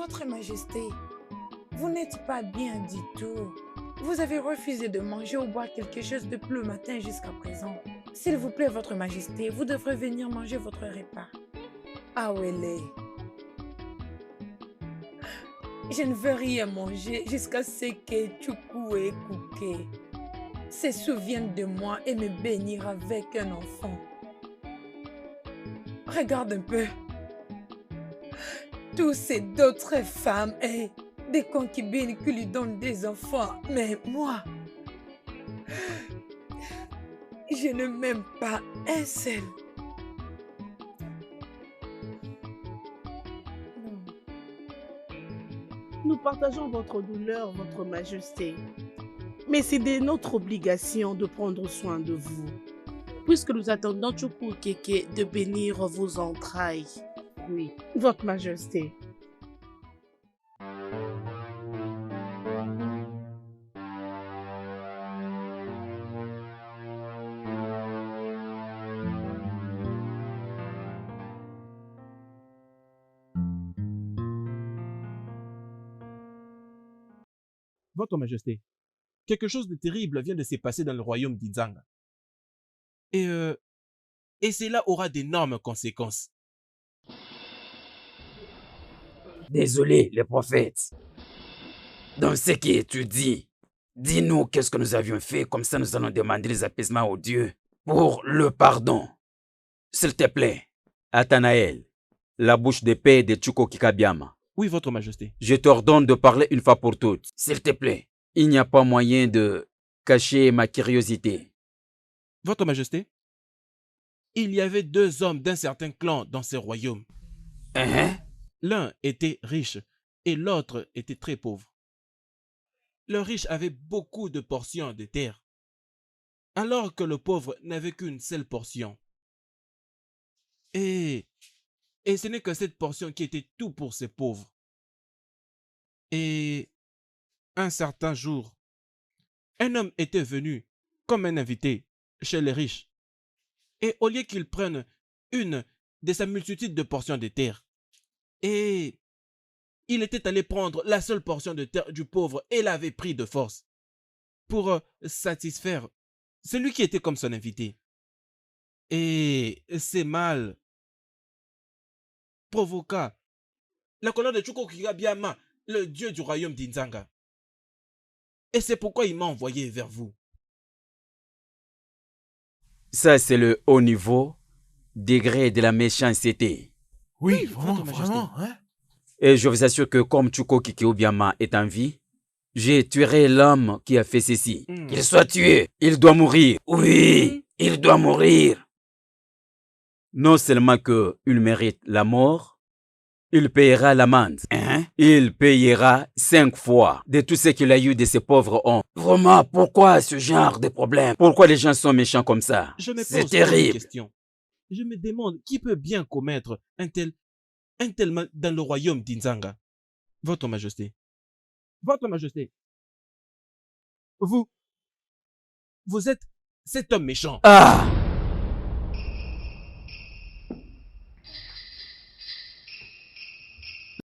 Votre Majesté, vous n'êtes pas bien du tout. Vous avez refusé de manger ou boire quelque chose depuis le matin jusqu'à présent. S'il vous plaît, Votre Majesté, vous devrez venir manger votre repas. Awele, je ne veux rien manger jusqu'à ce que Chukwu et Kuke se souviennent de moi et me bénir avec un enfant. Regarde un peu. Tous ces d'autres femmes et des concubines qui lui donnent des enfants. Mais moi, je ne m'aime pas un seul. Non. Nous partageons votre douleur, Votre Majesté. Mais c'est de notre obligation de prendre soin de vous, puisque nous attendons Chukwu Keke de bénir vos entrailles. Oui, Votre Majesté. Votre Majesté, quelque chose de terrible vient de se passer dans le royaume d'Inzanga. Et cela aura d'énormes conséquences. Désolé, les prophètes. Dans ce que tu dis, dis-nous qu'est-ce que nous avions fait, comme ça nous allons demander les apaisements au Dieu pour le pardon. S'il te plaît, Athanaël, la bouche de paix de Chukwu Kikabiama. Oui, Votre Majesté. Je t'ordonne de parler une fois pour toutes. S'il te plaît, il n'y a pas moyen de cacher ma curiosité. Votre Majesté, il y avait 2 hommes d'un certain clan dans ce royaume. L'un était riche et l'autre était très pauvre. Le riche avait beaucoup de portions de terre, alors que le pauvre n'avait qu'une seule portion. Et ce n'est que cette portion qui était tout pour ces pauvres. Et un certain jour, un homme était venu comme un invité chez les riches. Et au lieu qu'il prenne une de sa multitude de portions de terre, et il était allé prendre la seule portion de terre du pauvre et l'avait pris de force pour satisfaire celui qui était comme son invité. Et ce mal provoqua la colère de Chukwu Kikabiama, le dieu du royaume d'Inzanga. Et c'est pourquoi il m'a envoyé vers vous. Ça, c'est le haut niveau, degré de la méchanceté. Oui, Votre vraiment, Majesté. vraiment, hein? Et je vous assure que comme Chukwu Kikabiama est en vie, j'ai tuerai l'homme qui a fait ceci. Qu'il soit tué, il doit mourir. Oui, il doit mourir. Non seulement qu'il mérite la mort, il payera l'amende. Il payera 5 fois de tout ce qu'il a eu de ces pauvres hommes. Vraiment, pourquoi ce genre de problème? Pourquoi les gens sont méchants comme ça? Je me C'est pose terrible. une question. Je me demande qui peut bien commettre un tel mal dans le royaume d'Inzanga. Votre Majesté. Votre Majesté. Vous êtes cet homme méchant. Ah!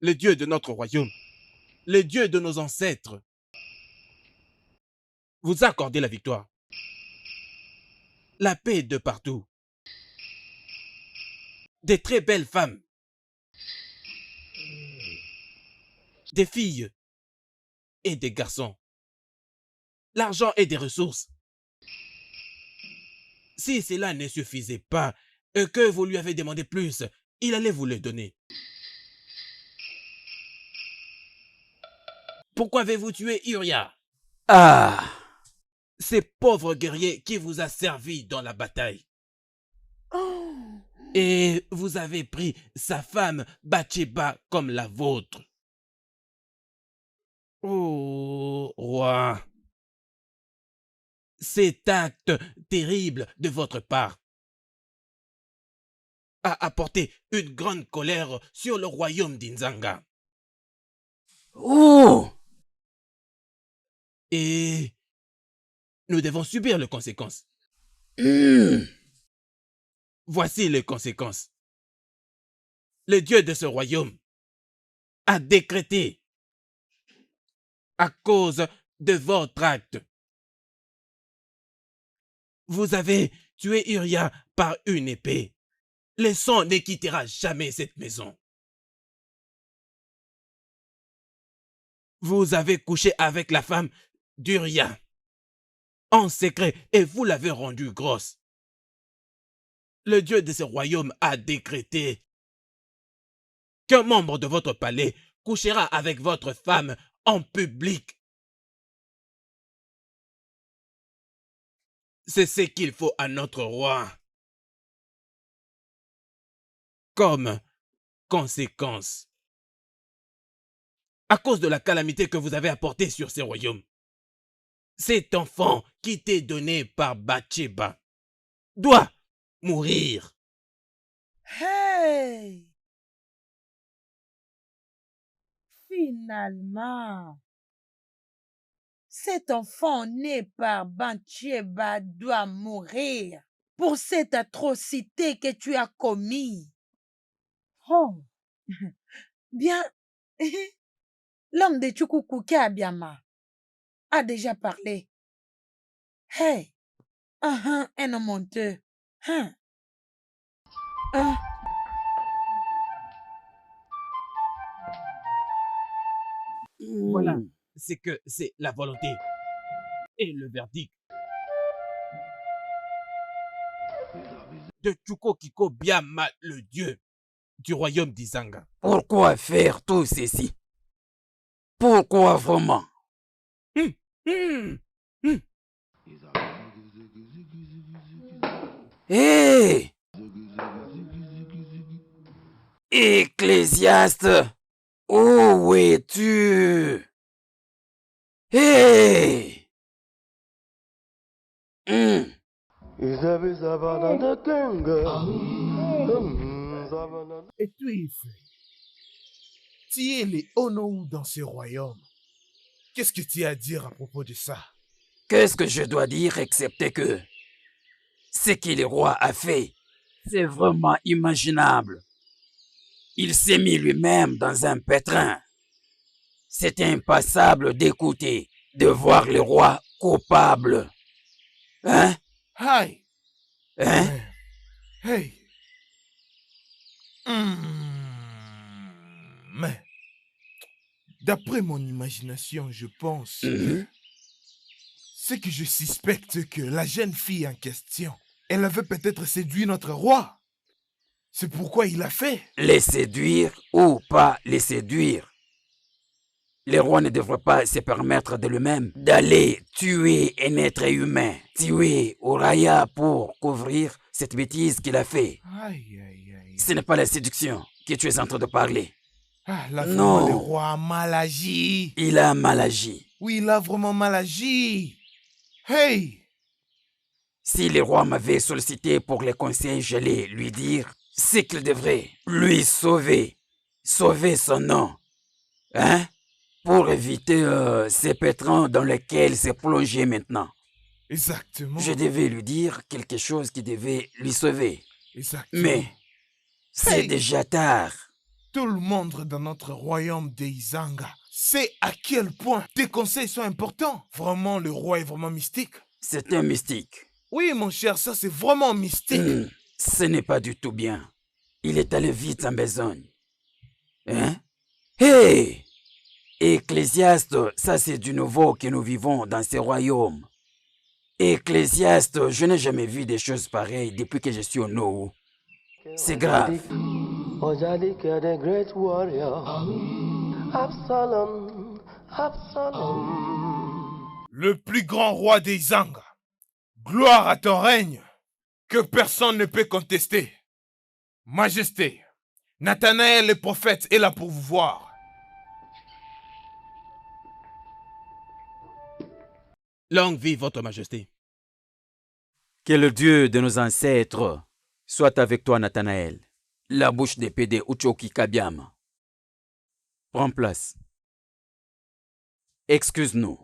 Le Dieu de notre royaume, le Dieu de nos ancêtres, vous accordez la victoire. La paix de partout. Des très belles femmes. Des filles et des garçons. L'argent et des ressources. Si cela ne suffisait pas et que vous lui avez demandé plus, il allait vous le donner. Pourquoi avez-vous tué Uriah? Ah! Ce pauvre guerrier qui vous a servi dans la bataille. Oh. Et vous avez pris sa femme Bathsheba comme la vôtre. Oh, roi. Cet acte terrible de votre part a apporté une grande colère sur le royaume d'Inzanga. Oh! Et nous devons subir les conséquences. Voici les conséquences. Le Dieu de ce royaume a décrété à cause de votre acte. Vous avez tué Uria par une épée. Le sang ne quittera jamais cette maison. Vous avez couché avec la femme d'Uria en secret et vous l'avez rendue grosse. Le Dieu de ce royaume a décrété qu'un membre de votre palais couchera avec votre femme en public. C'est ce qu'il faut à notre roi. Comme conséquence, à cause de la calamité que vous avez apportée sur ces royaumes, cet enfant qui t'est donné par Bathsheba doit mourir. Hey! Finalement, cet enfant né par Bathsheba doit mourir pour cette atrocité que tu as commise. Oh, bien, l'homme de Chukwukuke Abiama a déjà parlé. Hey, un homme honteux. Voilà ce que c'est la volonté et le verdict de Chukwukiko Biama, le dieu du royaume d'Izanga. Pourquoi faire tout ceci? Pourquoi vraiment? Hé! Ecclésiaste, où es-tu? Hé! Et tu y fais. Tu es les Onou dans ce royaume. Qu'est-ce que tu as à dire à propos de ça? Qu'est-ce que je dois dire excepté que ce que le roi a fait, c'est vraiment imaginable. Il s'est mis lui-même dans un pétrin. C'est impassable d'écouter, de voir le roi coupable. Hein? Aïe! Hein? Hey! Mais, d'après mon imagination, je pense c'est que je suspecte que la jeune fille en question, elle avait peut-être séduit notre roi. C'est pourquoi il a fait. Les séduire ou pas les séduire. Le roi ne devrait pas se permettre de lui-même d'aller tuer un être humain, tuer Uraya pour couvrir cette bêtise qu'il a fait. Aïe, aïe, aïe. Ce n'est pas la séduction que tu es en train de parler. Ah, là, Non. vraiment, le roi a mal agi. Il a mal agi. Oui, il a vraiment mal agi. Hey! Si le roi m'avait sollicité pour les conseils, j'allais lui dire ce qu'il devrait lui sauver. Sauver son nom. Hein? Pour éviter ces pétrins dans lesquels il s'est plongé maintenant. Exactement. Je devais lui dire quelque chose qui devait lui sauver. Exactement. Mais c'est Hey! déjà tard. Tout le monde dans notre royaume d'Izanga sait à quel point tes conseils sont importants. Vraiment, le roi est vraiment mystique. C'est un mystique. Oui, mon cher, ça c'est vraiment mystique. Ce n'est pas du tout bien. Il est allé vite en besogne. Hein? Hé! Ecclésiaste, ça c'est du nouveau que nous vivons dans ce royaume. Ecclésiaste, je n'ai jamais vu des choses pareilles depuis que je suis au Nohou. C'est grave. Le plus grand roi d'Izanga. Gloire à ton règne que personne ne peut contester. Majesté, Nathanaël le prophète est là pour vous voir. Longue vie, votre majesté. Que le Dieu de nos ancêtres soit avec toi, Nathanaël. La bouche d'épée de Uchoki Kabiama. Prends place. Excuse-nous.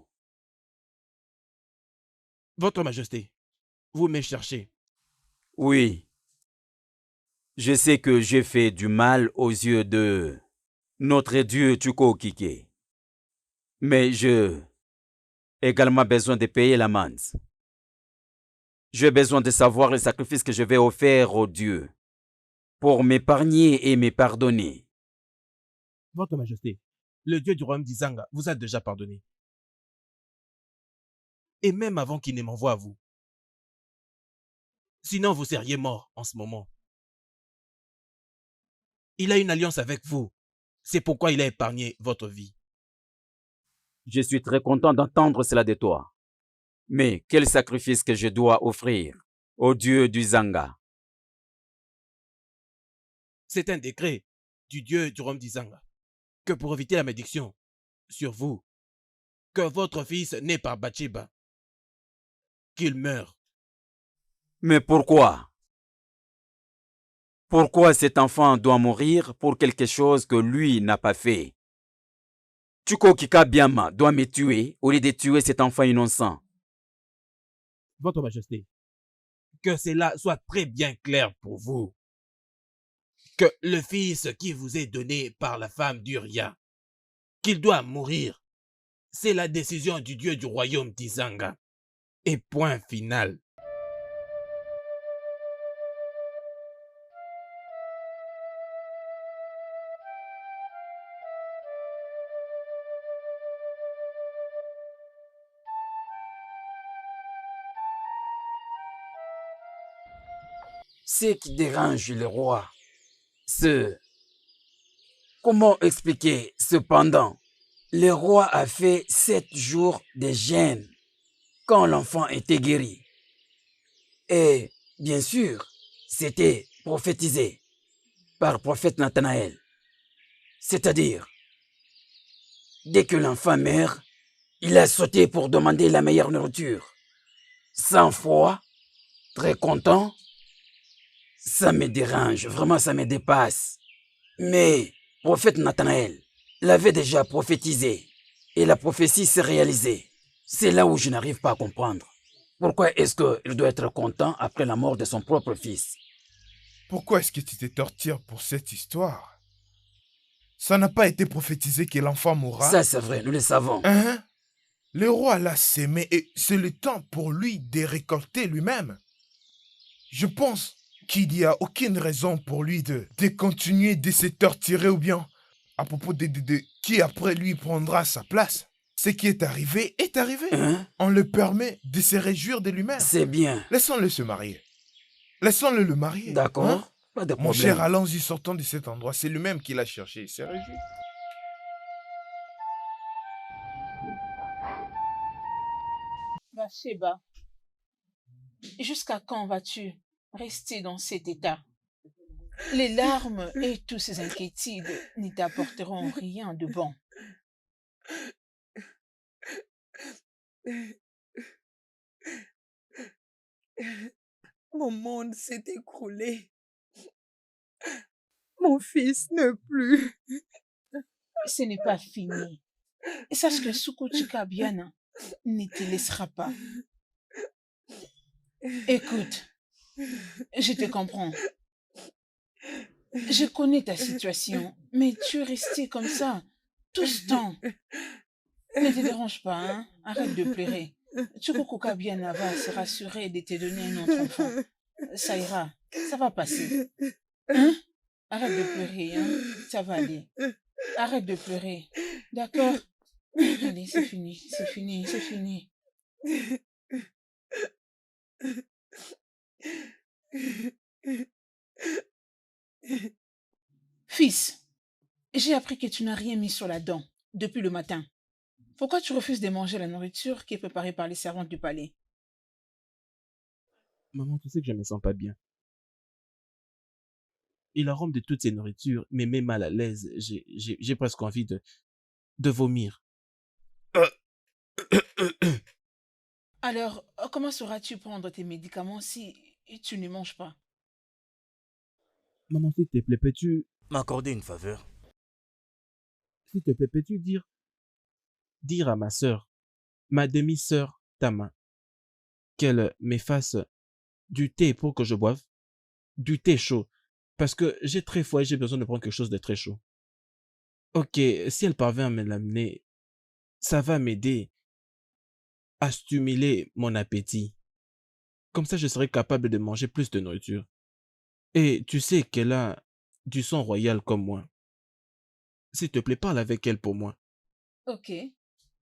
Votre majesté, vous me cherchez. Oui. Je sais que j'ai fait du mal aux yeux de notre Dieu Chuko Kike. Mais j'ai également besoin de payer l'amende. J'ai besoin de savoir le sacrifice que je vais offrir au Dieu pour m'épargner et me pardonner. Votre Majesté, le Dieu du royaume d'Izanga vous a déjà pardonné. Et même avant qu'il ne m'envoie à vous. Sinon, vous seriez mort en ce moment. Il a une alliance avec vous. C'est pourquoi il a épargné votre vie. Je suis très content d'entendre cela de toi. Mais quel sacrifice que je dois offrir au Dieu du Zanga? C'est un décret du Dieu du royaume d'Izanga que pour éviter la malédiction sur vous, que votre fils né par Bathsheba, qu'il meure. Mais pourquoi? Pourquoi cet enfant doit mourir pour quelque chose que lui n'a pas fait? Chuko Kika Biama doit me tuer au lieu de tuer cet enfant innocent. Votre Majesté, que cela soit très bien clair pour vous. Que le fils qui vous est donné par la femme d'Uria, qu'il doit mourir, c'est la décision du Dieu du royaume d'Izanga. Et point final. Ce qui dérange le roi, c'est... Comment expliquer cependant? Le roi a fait 7 jours de jeûne quand l'enfant était guéri. Et bien sûr, c'était prophétisé par le prophète Nathanaël. C'est-à-dire, dès que l'enfant meurt, il a sauté pour demander la meilleure nourriture. Sans foi, très content, ça me dérange, vraiment ça me dépasse. Mais le prophète Nathanaël l'avait déjà prophétisé et la prophétie s'est réalisée. C'est là où je n'arrive pas à comprendre. Pourquoi est-ce qu'il doit être content après la mort de son propre fils? Pourquoi est-ce que tu te tortures pour cette histoire? Ça n'a pas été prophétisé que l'enfant mourra. Ça c'est vrai, nous le savons. Hein? Le roi l'a sémé et c'est le temps pour lui de récolter lui-même. Je pense qu'il n'y a aucune raison pour lui de continuer de se torturer ou bien à propos de qui après lui prendra sa place. Ce qui est arrivé est arrivé. Hein? On le permet de se réjouir de lui-même. C'est bien. Laissons-le se marier. Laissons-le le marier. D'accord, Hein? pas de Mon problème. cher, allons-y, sortons de cet endroit. C'est lui-même qui l'a cherché. Il s'est réjoui. Bathsheba, jusqu'à quand vas-tu rester dans cet état? Les larmes et toutes ces inquiétudes n'y t'apporteront rien de bon. Mon monde s'est écroulé. Mon fils ne plus. Ce n'est pas fini. Et sache que Sukuchika Biana ne te laissera pas. Écoute, je te comprends. Je connais ta situation, mais tu es resté comme ça tout ce temps. Ne te dérange pas, hein? Arrête de pleurer. Chukukuka Biana va se rassurer de te donner un autre enfant. Ça ira, ça va passer. Hein? Arrête de pleurer, hein? Ça va aller. Arrête de pleurer. D'accord? Allez, c'est fini, c'est fini, c'est fini. Fils, j'ai appris que tu n'as rien mis sur la dent depuis le matin. Pourquoi tu refuses de manger la nourriture qui est préparée par les servantes du palais? Maman, tu sais que je me sens pas bien. Et l'arôme de toutes ces nourritures me met mal à l'aise. J'ai presque envie de vomir. Alors, comment sauras-tu prendre tes médicaments si tu ne manges pas? Maman, s'il te plaît, peux-tu... M'accorder une faveur? S'il te plaît, peux-tu dire à ma sœur, ma demi-sœur Tama, qu'elle me fasse du thé pour que je boive? Du thé chaud. Parce que j'ai très froid et j'ai besoin de prendre quelque chose de très chaud. Ok, si elle parvient à me l'amener, ça va m'aider à stimuler mon appétit. Comme ça, je serai capable de manger plus de nourriture. Et tu sais qu'elle a du sang royal comme moi. S'il te plaît, parle avec elle pour moi. Ok.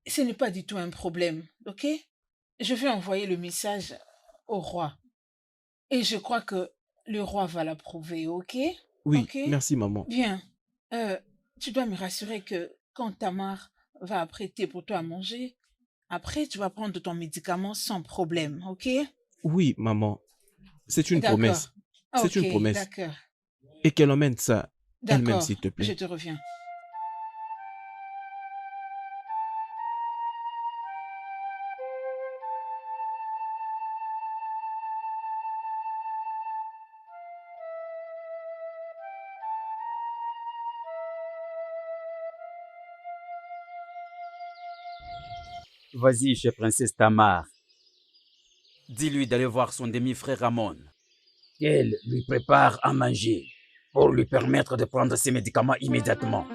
Ce n'est pas du tout un problème, ok? Je vais envoyer le message au roi. Et je crois que le roi va l'approuver, ok? Oui, Ok? merci maman. Bien. Euh, Tu dois me rassurer que quand Tamar va apprêter pour toi à manger, après tu vas prendre ton médicament sans problème, ok? Oui, maman, c'est une D'accord. promesse. C'est Ok, une promesse. d'accord. Et qu'elle emmène ça elle-même, D'accord. s'il te Je plaît. te reviens. Vas-y, chère princesse Tamar. Dis-lui d'aller voir son demi-frère Ramon. Qu'elle lui prépare à manger pour lui permettre de prendre ses médicaments immédiatement.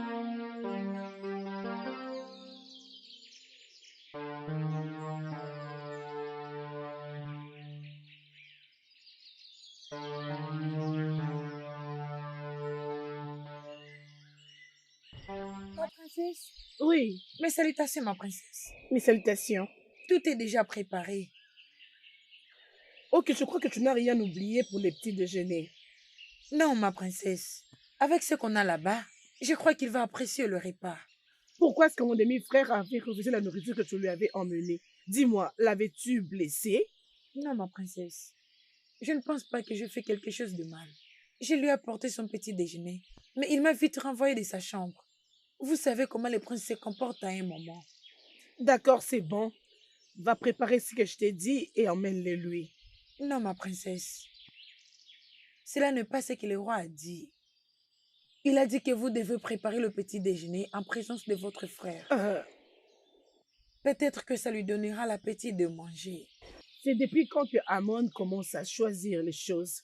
Ma princesse, Oui, mes salutations, ma princesse. mes salutations. Tout est déjà préparé. Ok, je crois que tu n'as rien oublié pour les petits déjeuners. Non, ma princesse. Avec ce qu'on a là-bas, je crois qu'il va apprécier le repas. Pourquoi est-ce que mon demi-frère avait refusé la nourriture que tu lui avais emmenée? Dis-moi, l'avais-tu blessé? Non, ma princesse. Je ne pense pas que je fais quelque chose de mal. Je lui ai apporté son petit déjeuner, mais il m'a vite renvoyé de sa chambre. Vous savez comment les princes se comportent à un moment. D'accord, c'est bon. Va préparer ce que je t'ai dit et emmène-le lui. Non, ma princesse. Cela n'est pas ce que le roi a dit. Il a dit que vous devez préparer le petit déjeuner en présence de votre frère. Euh, Peut-être que ça lui donnera l'appétit de manger. c'est depuis quand que Amon commence à choisir les choses.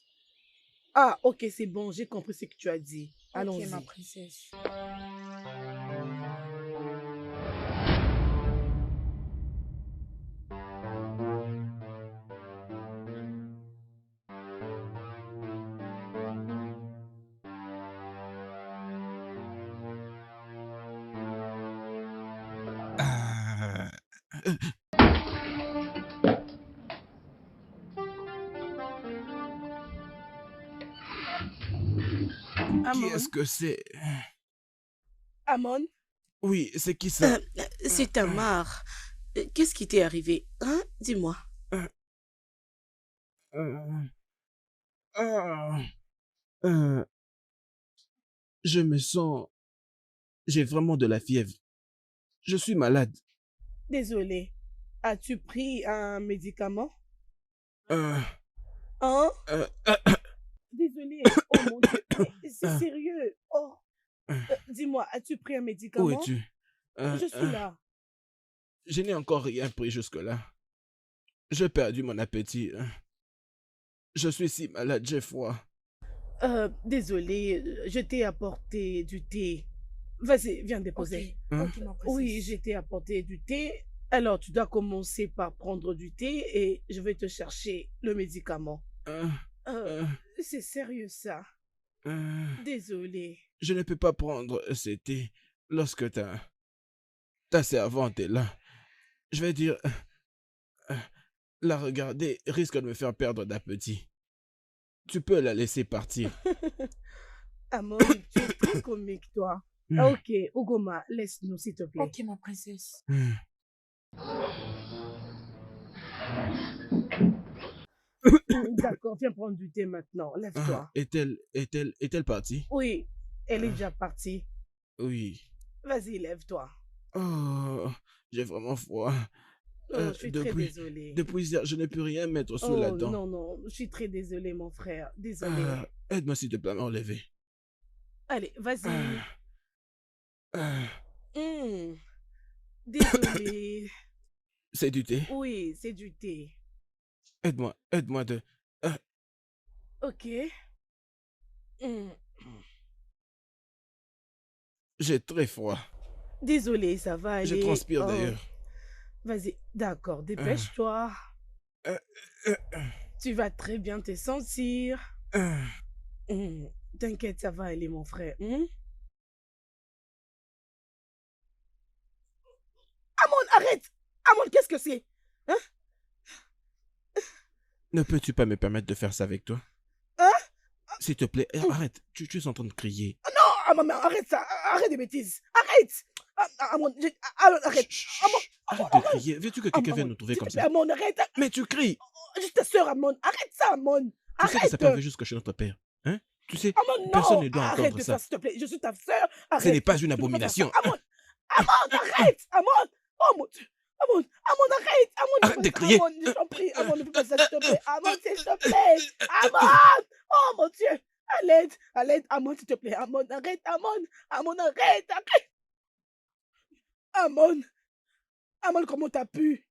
Ah, ok, c'est bon, j'ai compris ce que tu as dit. Ok, ma Allons-y. princesse. Ah, euh, qui Amon, est-ce que c'est? Amon, Oui, c'est qui ça? c'est Tamar. Qu'est-ce qui t'est arrivé, hein? Dis-moi. Euh, euh, ah, euh, je me sens... J'ai vraiment de la fièvre. Je suis malade. Désolé. As-tu pris un médicament? Euh, Hein? euh, euh, Désolé. Oh mon Dieu. C'est euh, sérieux. Oh, euh, dis-moi, as-tu pris un où médicament? es-tu? Je suis là. Je n'ai encore rien pris jusque-là. J'ai perdu mon appétit. Je suis si malade, j'ai froid. Désolé, je t'ai apporté du thé. Vas-y, viens Ok, déposer. Hein? ok, ma Oui, princesse. je t'ai apporté du thé. Alors, tu dois commencer par prendre du thé et je vais te chercher le médicament. Euh, Euh, euh, c'est sérieux ça. euh, Désolé. je ne peux pas prendre ce thé lorsque ta servante est là. Je vais dire, euh, la regarder risque de me faire perdre d'appétit. Tu peux la laisser partir. Amon, tu es très comique, toi. Ah, ok, Ogoma, laisse-nous, s'il te plaît. Ok, ma princesse. D'accord, viens prendre du thé maintenant. Lève-toi. Est-elle partie? Oui, elle est Ah, déjà partie. oui. Vas-y, lève-toi. Oh, j'ai vraiment froid. Oh, je suis très Depuis, désolée. depuis hier, je ne peux rien mettre sous la Oh, dent. non, non, je suis très désolée, mon frère. Désolée. Aide-moi s'il te plaît à m'enlever. Allez, vas-y. Ah, ah, Hmm, désolée. c'est du thé. Oui, c'est du thé. Aide-moi de... ah, Ok. Hmm, J'ai très froid. Désolé, ça va aller. Je transpire Oh, d'ailleurs. vas-y, d'accord, dépêche-toi. Euh, euh, Tu vas très bien te sentir. euh. T'inquiète, ça va aller, mon frère. Amon, arrête! Amon, qu'est-ce que c'est? Hein? Ne peux-tu pas me permettre de faire ça avec toi? Hein? S'il te plaît, arrête. Tu es en train de crier. Non, maman, arrête ça. Arrête des bêtises. Arrête! Amon, arrête. Chut, chut, Amon, chut. Arrête de crier. Veux-tu que quelqu'un vienne nous trouver comme ça? Amon, arrête. Mais tu cries. Juste ta soeur, Amon. Arrête ça, Amon. Tu sais que ça Arrête. peut arriver jusque chez notre père. Hein? Tu sais, Amon, non. personne ne doit Arrête entendre de ça. ça, s'il te plaît. Je suis ta soeur. Ce Arrête. n'est pas une Tu peux pas faire abomination. ça. Amon, arrête. Amon. Oh mon Dieu. Amon, arrête. Amon, Arrête de crier. Amon, je t'en prie. Amon, ne fais pas ça, s'il te plaît. Amon, s'il te plaît. Amon. Oh mon Dieu. À l'aide. Amon, s'il te plaît. Amon, arrête. Amon, arrête. Amon, comment t'as pu?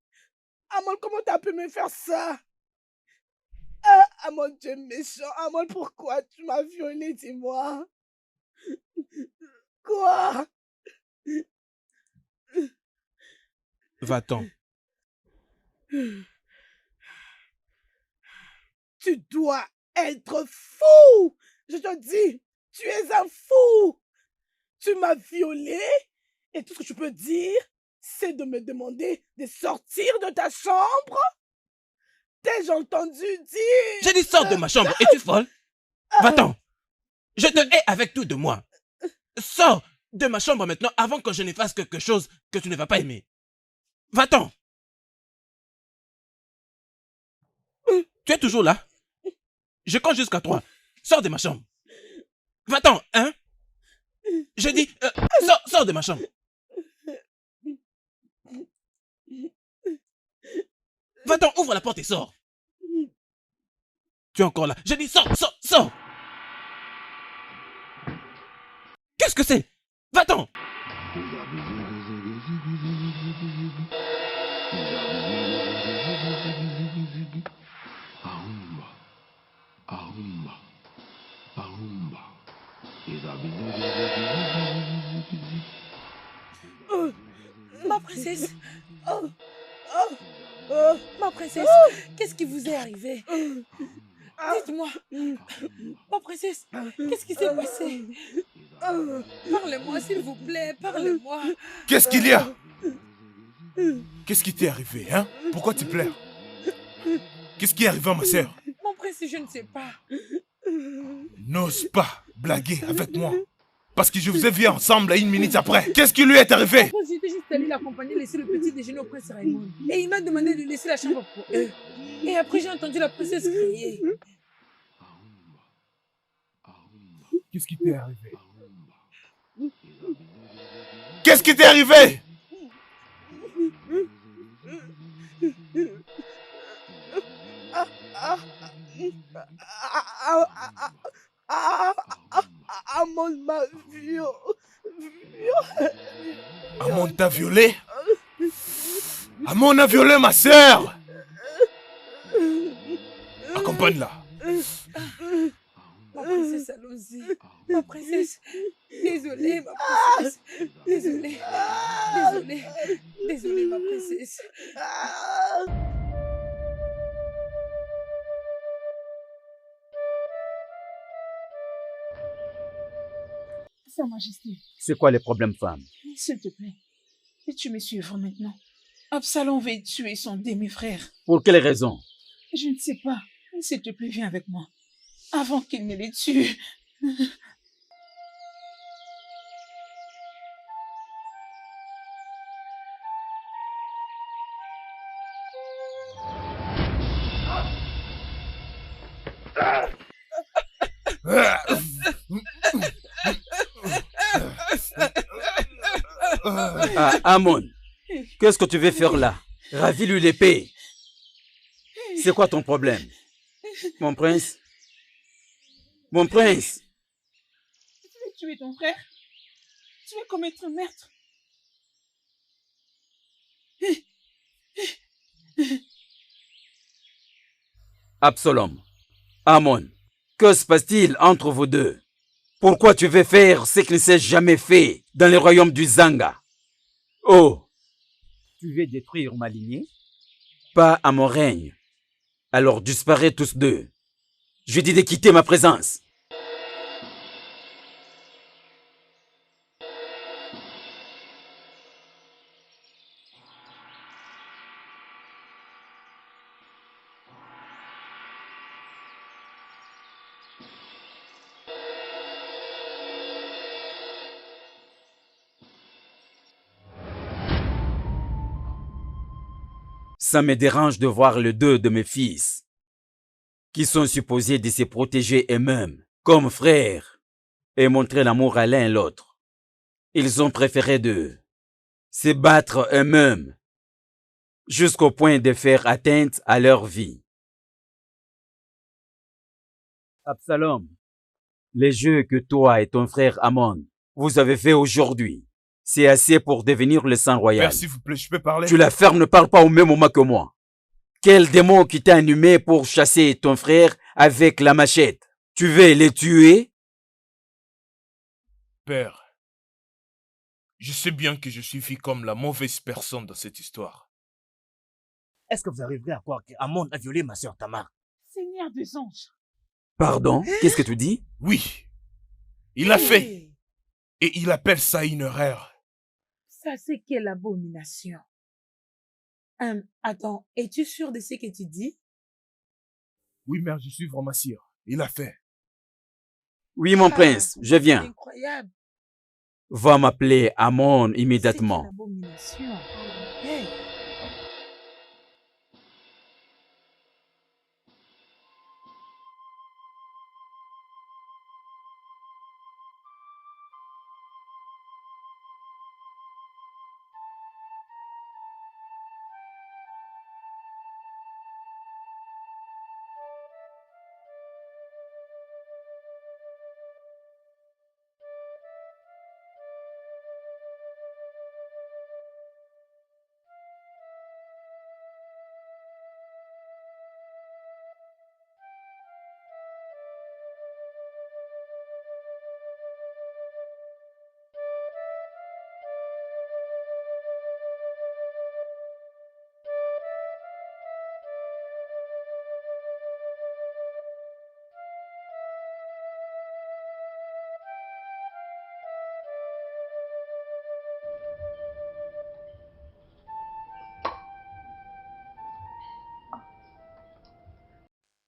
Amon, comment t'as pu me faire ça? Ah, Amon, tu es méchant. Amon, pourquoi tu m'as violée, dis-moi? Quoi? Va-t'en. Tu dois être fou! Je te dis, tu es un fou! Tu m'as violée et tout ce que tu peux dire, c'est de me demander de sortir de ta chambre? T'ai-je entendu dire? J'ai dit sors de ma chambre. Es-tu folle? Va-t'en. Je te hais avec tout de moi. Sors de ma chambre maintenant avant que je ne fasse quelque chose que tu ne vas pas aimer. Va-t'en. Tu es toujours là? Je compte jusqu'à 3. Sors de ma chambre. Va-t'en, hein? Je dis, sors de ma chambre. Va-t'en, ouvre la porte et sors. Tu es encore là. Je dis, sors. Qu'est-ce que c'est? Va-t'en. Ma princesse, ma princesse, qu'est-ce qui vous est arrivé? Dites-moi, ma princesse, qu'est-ce qui s'est passé? Parlez-moi, s'il vous plaît, parlez-moi. Qu'est-ce qu'il y a? Qu'est-ce qui t'est arrivé, hein? Pourquoi tu pleures? Qu'est-ce qui est arrivé à ma sœur? Mon prince, je ne sais pas. N'ose pas blaguer avec moi. Parce que je vous ai vu ensemble à 1 minute après. Qu'est-ce qui lui est arrivé? Moi, j'étais juste allée l'accompagner, laisser le petit déjeuner au prince Raymond. Et il m'a demandé de laisser la chambre pour eux. Et après, j'ai entendu la princesse crier. Qu'est-ce qui t'est arrivé? Qu'est-ce qui t'est arrivé? Amon m'a violé. Amon t'a violé? Amon a violé ma sœur! Accompagne-la. Ma princesse, allons-y. Ma princesse, désolée, ma princesse. Désolée, ma princesse. Sa Majesté, C'est quoi les problèmes, femme? s'il te plaît, peux-tu me suivre maintenant? Absalom veut tuer son demi-frère. Pour quelle raison? Je ne sais pas. S'il te plaît, viens avec moi. Avant qu'il ne les tue. Ah, Amon, qu'est-ce que tu veux faire là? Ravis-lui l'épée. C'est quoi ton problème? Mon prince? Mon prince? Tu veux tuer ton frère? Tu veux commettre un meurtre? Absalom, Amon, que se passe-t-il entre vous deux? Pourquoi tu veux faire ce qu'il ne s'est jamais fait? dans le royaume du Zanga. Oh, tu veux détruire ma lignée? Pas à mon règne. Alors disparez tous deux. Je dis de quitter ma présence. Ça me dérange de voir les deux de mes fils, qui sont supposés de se protéger eux-mêmes, comme frères, et montrer l'amour à l'un et l'autre. Ils ont préféré de se battre eux-mêmes, jusqu'au point de faire atteinte à leur vie. Absalom, les jeux que toi et ton frère Amon, vous avez fait aujourd'hui, c'est assez pour devenir le sang royal. Père, s'il vous plaît, je peux parler? Tu la fermes, ne parle pas au même moment que moi. Quel démon qui t'a animé pour chasser ton frère avec la machette? Tu veux les tuer? Père, je sais bien que je suis vu comme la mauvaise personne dans cette histoire. Est-ce que vous arriverez à croire qu'Amon a violé ma sœur Tamar? Seigneur des anges. Pardon? Qu'est-ce que tu dis? Oui, il l'a fait. Et il appelle ça une erreur. Ça, c'est quelle abomination. Attends, es-tu sûr de ce que tu dis? Oui, mère, je suis vraiment sûr. Il l'a fait. Oui, mon prince, je C'est viens. incroyable. Va m'appeler Amon C'est quelle immédiatement. abomination. Hey.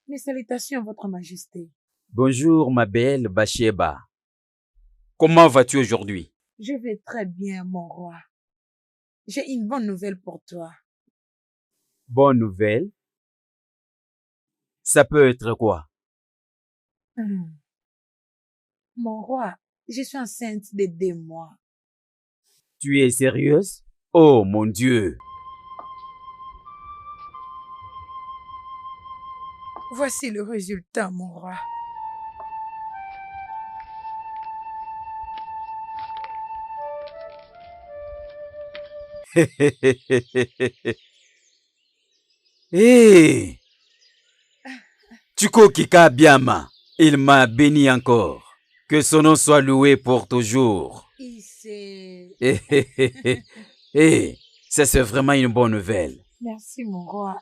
Mes salutations, Votre Majesté. Bonjour, ma belle Bathsheba. Comment vas-tu aujourd'hui? Je vais très bien, mon roi. J'ai une bonne nouvelle pour toi. Bonne nouvelle? Ça peut être quoi? Mon roi, je suis enceinte de 2 mois. Tu es sérieuse? Oh mon Dieu! Voici le résultat, mon roi. Hé! Chuko Kika Biama, il m'a béni encore. Que son nom soit loué pour toujours. Hé, ça c'est vraiment une bonne nouvelle. Merci, mon roi.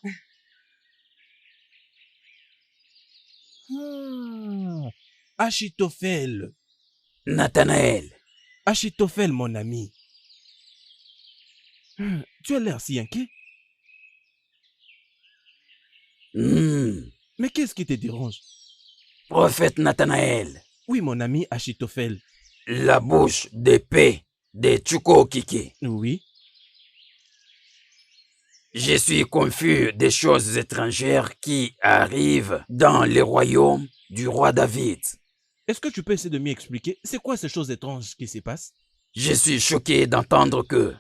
Achitophel. Nathanaël, Achitophel, mon ami. Tu as l'air si inquiet. Mais qu'est-ce qui te dérange? prophète Nathanaël, Oui, mon ami Achitophel. la bouche d'épée de Chuko Kiki. Oui. Je suis confus des choses étrangères qui arrivent dans le royaume du roi David. Est-ce que tu peux essayer de m'y expliquer? C'est quoi ces choses étranges qui se passent? Je suis choqué d'entendre que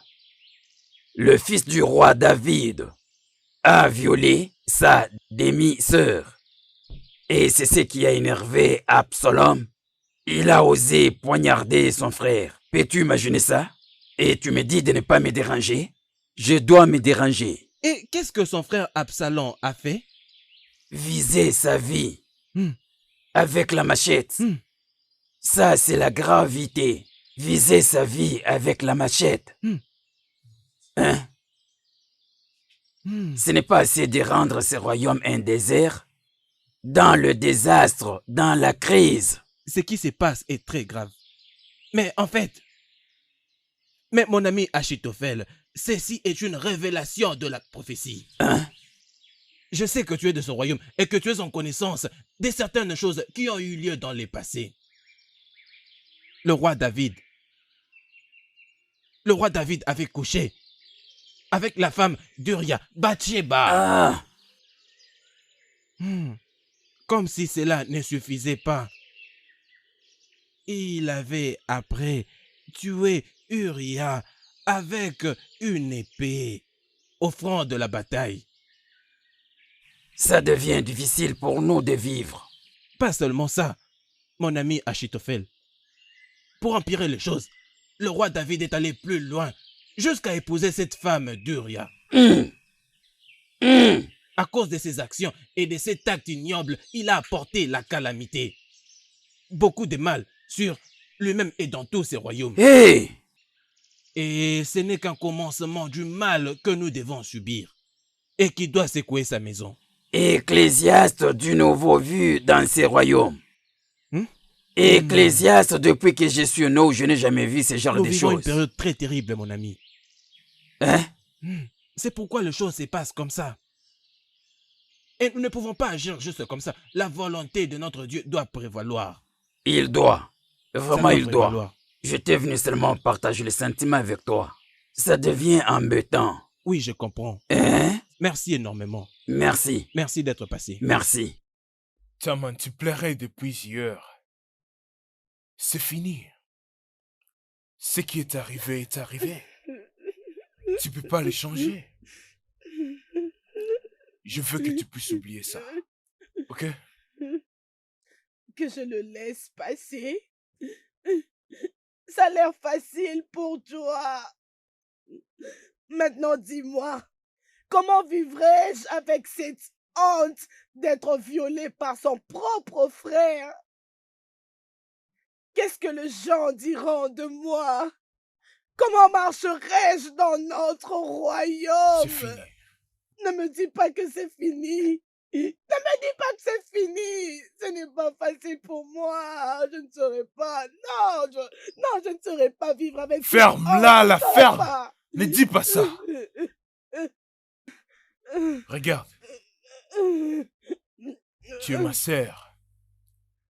le fils du roi David a violé sa demi-sœur. Et c'est ce qui a énervé Absalom. Il a osé poignarder son frère. Peux-tu imaginer ça? Et tu me dis de ne pas me déranger? Je dois me déranger. Et qu'est-ce que son frère Absalom a fait? Viser sa vie Hmm. avec la machette. Hmm. Ça, c'est la gravité. viser sa vie avec la machette. Hein? Ce n'est pas assez de rendre ce royaume un désert? Dans le désastre, dans la crise. Ce qui se passe est très grave. Mais en fait, mon ami Achitophel, ceci est une révélation de la prophétie. Hein? Je sais que tu es de ce royaume et que tu es en connaissance de certaines choses qui ont eu lieu dans le passé. Le roi David avait couché avec la femme d'Uria, Bathsheba. Ah! Comme si cela ne suffisait pas. Il avait après tué Uria avec une épée au front de la bataille. Ça devient difficile pour nous de vivre. Pas seulement ça, mon ami Achitophel. Pour empirer les choses, le roi David est allé plus loin, jusqu'à épouser cette femme d'Uria. À cause de ses actions et de cet acte ignoble, il a apporté la calamité. Beaucoup de mal sur lui-même et dans tous ses royaumes. Hey! Et ce n'est qu'un commencement du mal que nous devons subir et qui doit secouer sa maison. Ecclésiaste du nouveau vu dans ces royaumes. Ecclésiaste, depuis que je suis né, je n'ai jamais vu ce genre Nous de vivons choses. une période très terrible, mon ami. Hein? C'est pourquoi les choses se passent comme ça. Et nous ne pouvons pas agir juste comme ça. La volonté de notre Dieu doit prévaloir. Il doit. Vraiment, il doit. prévaloir. J'étais venu seulement partager les sentiments avec toi. Ça devient embêtant. Oui, je comprends. Hein? Merci énormément. Merci. Merci d'être passé. Merci. Taman, tu plairais depuis hier. C'est fini. Ce qui est arrivé est arrivé. Tu peux pas le changer. Je veux que tu puisses oublier ça. Ok? Que je le laisse passer. Ça a l'air facile pour toi. Maintenant, dis-moi, comment vivrais-je avec cette honte d'être violée par son propre frère? Qu'est-ce que les gens diront de moi? Comment marcherai-je dans notre royaume? C'est fini. Ne me dis pas que c'est fini. Ne me dis pas que c'est fini. Ce n'est pas facile pour moi. Je ne saurais pas. Non, je ne saurais pas vivre avec... Ferme-la, la ferme. Pas. Ne dis pas ça. Regarde, tu es ma sœur.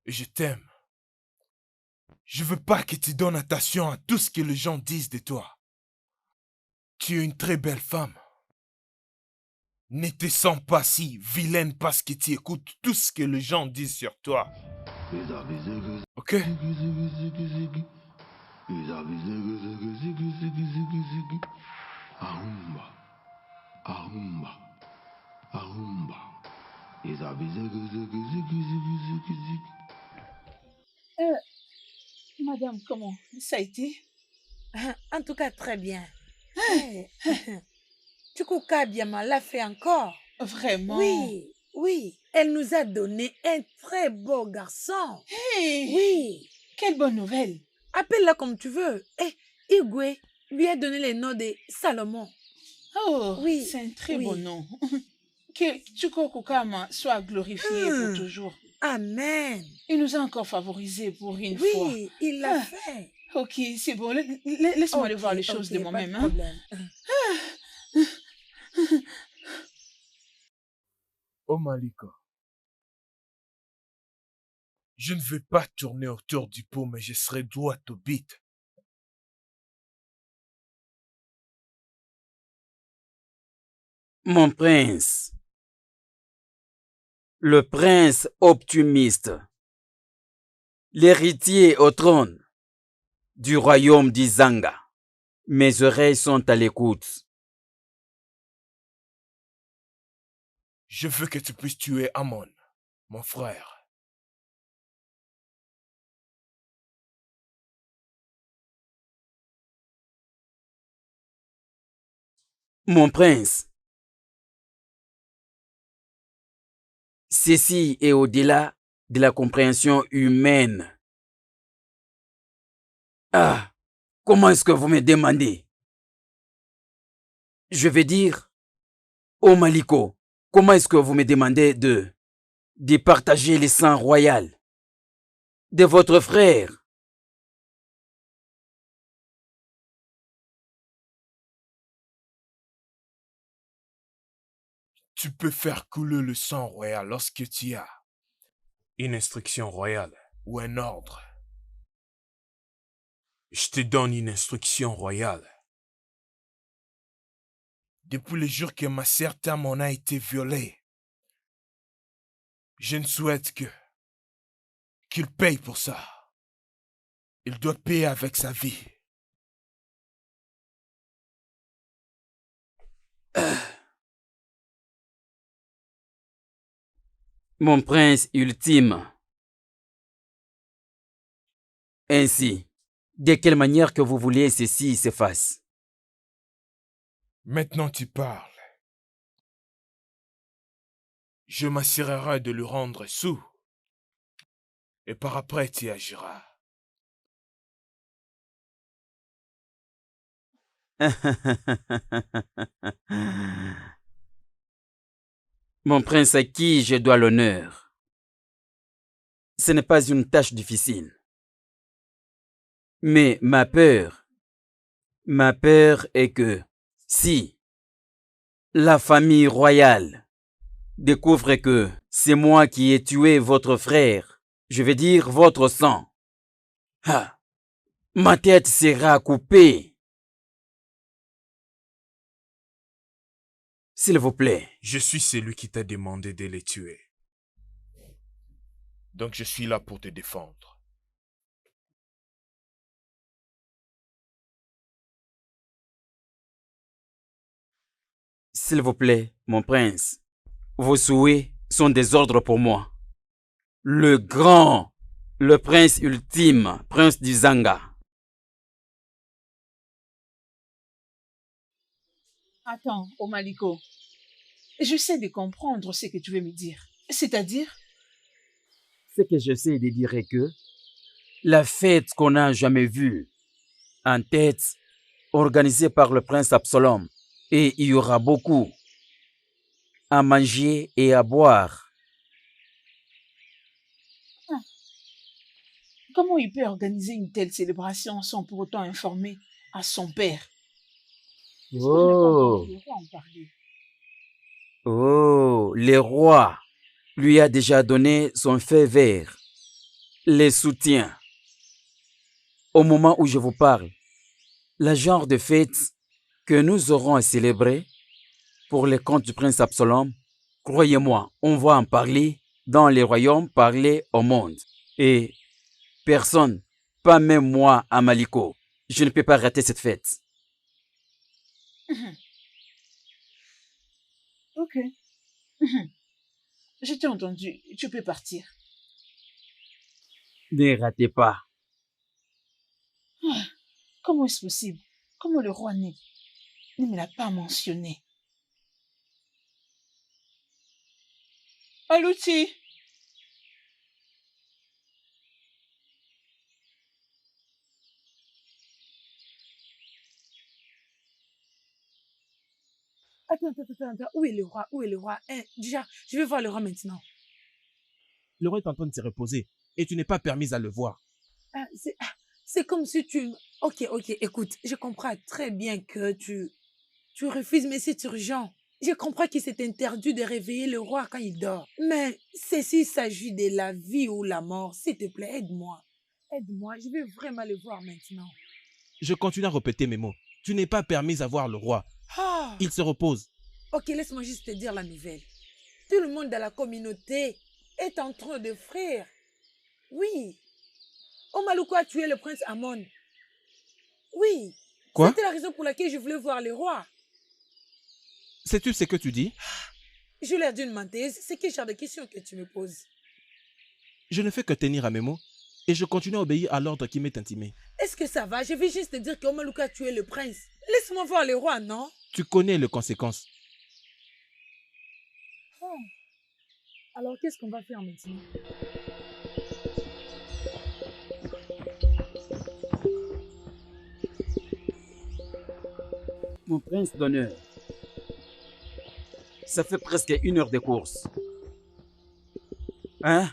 Et je t'aime. Je veux pas que tu donnes attention à tout ce que les gens disent de toi. Tu es une très belle femme. Ne te sens pas si vilaine parce que tu écoutes tout ce que les gens disent sur toi. Ok? Madame, comment ça a été? En tout cas, très bien. Chukwuka Biama l'a fait encore. Vraiment? Oui, oui. Elle nous a donné un très beau garçon. Hey! Oui. Quelle bonne nouvelle. Appelle-la comme tu veux. Et Igwe lui a donné le nom de Salomon. Oh, Oui, c'est un très oui. beau nom. Que Chuko Kukama soit glorifié pour toujours. Amen. Il nous a encore favorisés pour une fois. Oui, il l'a fait. Ok, c'est bon. Laisse-moi aller Ok, voir les choses ok, de pas moi-même. de Hein. problème. Oh Malika. Je ne vais pas tourner autour du pot, mais je serai droit au but. Mon prince. Le prince optimiste. L'héritier au trône du royaume d'Izanga. Mes oreilles sont à l'écoute. Je veux que tu puisses tuer Amon, mon frère. Mon prince. Ceci est au-delà de la compréhension humaine. Ah, Comment est-ce que vous me demandez? Je vais dire, oh Maliko, comment est-ce que vous me demandez de partager le sang royal de votre frère? Tu peux faire couler le sang royal lorsque tu as une instruction royale ou un ordre. Je te donne une instruction royale. Depuis le jour que ma sœur Tamon a été violée, je ne souhaite qu'il paye pour ça. Il doit payer avec sa vie. Mon prince ultime. Ainsi, de quelle manière que vous voulez ceci se fasse? Maintenant tu parles. Je m'assurerai de lui rendre sous. Et par après tu agiras. Mon prince à qui je dois l'honneur. Ce n'est pas une tâche difficile. Mais ma peur est que si la famille royale découvre que c'est moi qui ai tué votre frère, je vais dire votre sang, ma tête sera coupée. S'il vous plaît. Je suis celui qui t'a demandé de les tuer. Donc je suis là pour te défendre. S'il vous plaît, mon prince, vos souhaits sont des ordres pour moi. Le prince ultime, prince du Zanga. Attends, Omaliko. J'essaie de comprendre ce que tu veux me dire. C'est-à-dire? Ce que j'essaie de dire est que la fête qu'on n'a jamais vue en tête, organisée par le prince Absalom, et il y aura beaucoup à manger et à boire. Comment il peut organiser une telle célébration sans pour autant informer à son père? Oh, le roi lui a déjà donné son feu vert, les soutiens. Au moment où je vous parle, le genre de fête que nous aurons à célébrer pour les comptes du prince Absalom, croyez-moi, on va en parler dans les royaumes, parler au monde. Et personne, pas même moi, à Maliko, je ne peux pas rater cette fête. Ok. Je t'ai entendu. Tu peux partir. Ne ratez pas. Comment est-ce possible? Comment le roi ne me l'a pas mentionné? Alouti! Attends. Où est le roi? Où est le roi? Déjà, je vais voir le roi maintenant. Le roi est en train de se reposer et tu n'es pas permise à le voir. C'est comme si tu... Ok, écoute, je comprends très bien que tu refuses, mais c'est urgent. Je comprends qu'il s'est interdit de réveiller le roi quand il dort. Mais s'il s'agit de la vie ou la mort, s'il te plaît, aide-moi. Aide-moi, je vais vraiment le voir maintenant. Je continue à répéter mes mots. Tu n'es pas permise à voir le roi. Ah. Il se repose. Ok, laisse-moi juste te dire la nouvelle. Tout le monde dans la communauté est en train de frire. Oui. Omaluko a tué le prince Amon. Oui. Quoi? C'était la raison pour laquelle je voulais voir le roi. Sais-tu ce que tu dis? Je l'air d'une menteuse. C'est quel genre de question que tu me poses? Je ne fais que tenir à mes mots et je continue à obéir à l'ordre qui m'est intimé. Est-ce que ça va? Je vais juste te dire qu'Omaluko a tué le prince. Laisse-moi voir le roi, non? Tu connais les conséquences. Oh. Alors, qu'est-ce qu'on va faire maintenant? Mon prince d'honneur, ça fait presque 1 heure de course. Hein?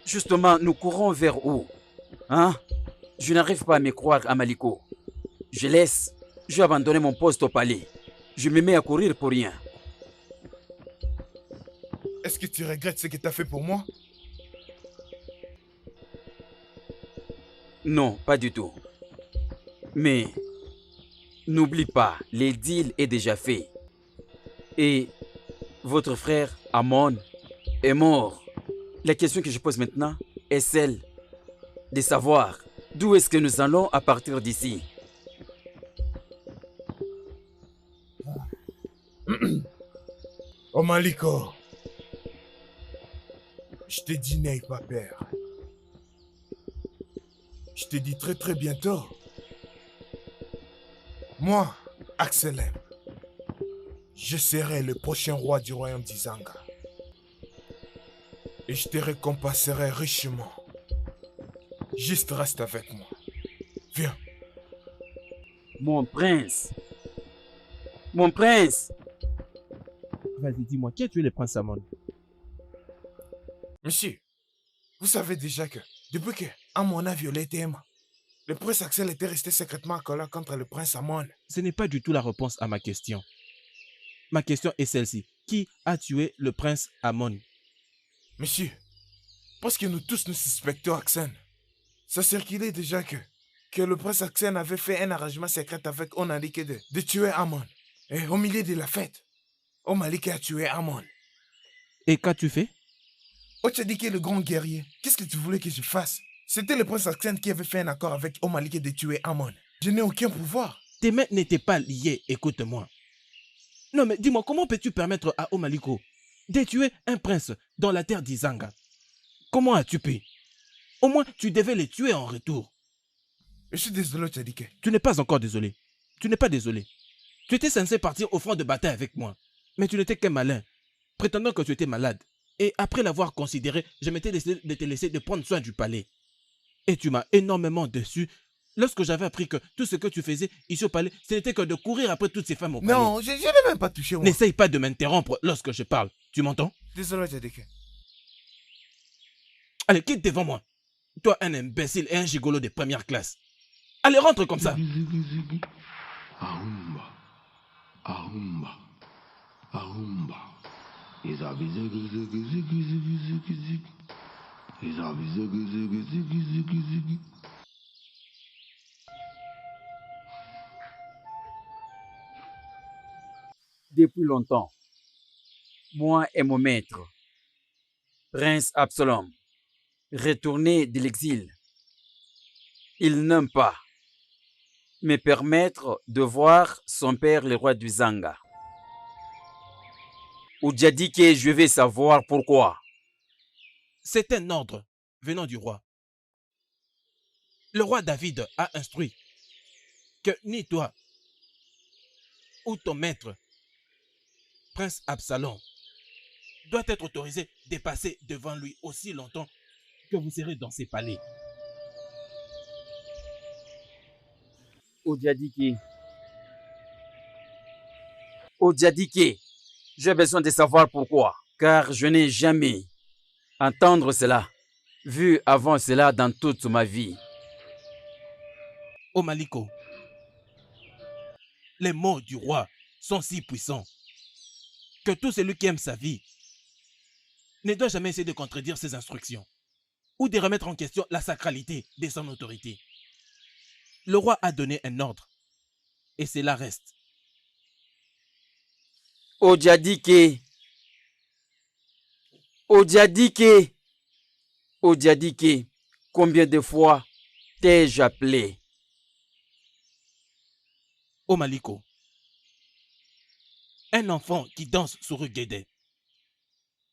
Justement, nous courons vers où? Hein? Je n'arrive pas à me croire à Maliko. J'ai abandonné mon poste au palais. Je me mets à courir pour rien. Est-ce que tu regrettes ce que tu as fait pour moi? Non, pas du tout. Mais n'oublie pas, le deal est déjà fait. Et votre frère, Amon, est mort. La question que je pose maintenant est celle de savoir d'où est-ce que nous allons à partir d'ici. Oh Maliko, je te dis n'aie pas peur. Je te dis très très bientôt. Moi, Axelem, je serai le prochain roi du royaume d'Izanga. Et je te récompenserai richement. Juste reste avec moi. Viens. Mon prince. Mon prince. Vas-y, dis-moi, qui a tué le prince Amon? Monsieur, vous savez déjà que, depuis que Amon a violé Théma, le prince Axel était resté secrètement accolé contre le prince Amon. Ce n'est pas du tout la réponse à ma question. Ma question est celle-ci. Qui a tué le prince Amon? Monsieur, parce que nous tous nous suspectons Axen. Ça circulait déjà que le prince Axen avait fait un arrangement secret avec Onalike de tuer Amon. Et au milieu de la fête, Omalike a tué Amon. Et qu'as-tu fait? Ochadike, le grand guerrier, qu'est-ce que tu voulais que je fasse? C'était le prince Axen qui avait fait un accord avec Omalike de tuer Amon. Je n'ai aucun pouvoir. Tes mains n'étaient pas liées, écoute-moi. Non mais dis-moi, comment peux-tu permettre à Omaliko de tuer un prince dans la terre d'Izanga? Comment as-tu pu? Au moins, tu devais les tuer en retour. Je suis désolé, Ochadike. Tu n'es pas encore désolé. Tu n'es pas désolé. Tu étais censé partir au front de bataille avec moi. Mais tu n'étais qu'un malin, prétendant que tu étais malade. Et après l'avoir considéré, je m'étais décidé de te laisser de prendre soin du palais. Et tu m'as énormément déçu lorsque j'avais appris que tout ce que tu faisais ici au palais, ce n'était que de courir après toutes ces femmes au palais. Non, je n'ai même pas touché moi. N'essaye pas de m'interrompre lorsque je parle. Tu m'entends? Désolé, Ochadike. Allez, quitte devant moi. Toi, un imbécile et un gigolo de première classe. Allez, rentre comme ça. Ahumba, ahumba, ahumba. Izabi zigi zigi zigi zigi zigi zigi. Izabi zigi zigi zigi zigi zigi. Depuis longtemps, moi et mon maître, Prince Absalom, retourné de l'exil, il n'aime pas me permettre de voir son père, le roi du Zanga. Oudja dit que je vais savoir pourquoi. C'est un ordre venant du roi. Le roi David a instruit que ni toi ou ton maître, Prince Absalom, doit être autorisé de passer devant lui aussi longtemps que vous serez dans ses palais. Oudja dit que j'ai besoin de savoir pourquoi, car je n'ai jamais entendu cela, vu avant cela dans toute ma vie. Ô Maliko, les mots du roi sont si puissants que tout celui qui aime sa vie ne doit jamais essayer de contredire ses instructions ou de remettre en question la sacralité de son autorité. Le roi a donné un ordre et cela reste. Oudja dit que combien de fois t'ai-je appelé? Ô Maliko, un enfant qui danse Sourou Guédé,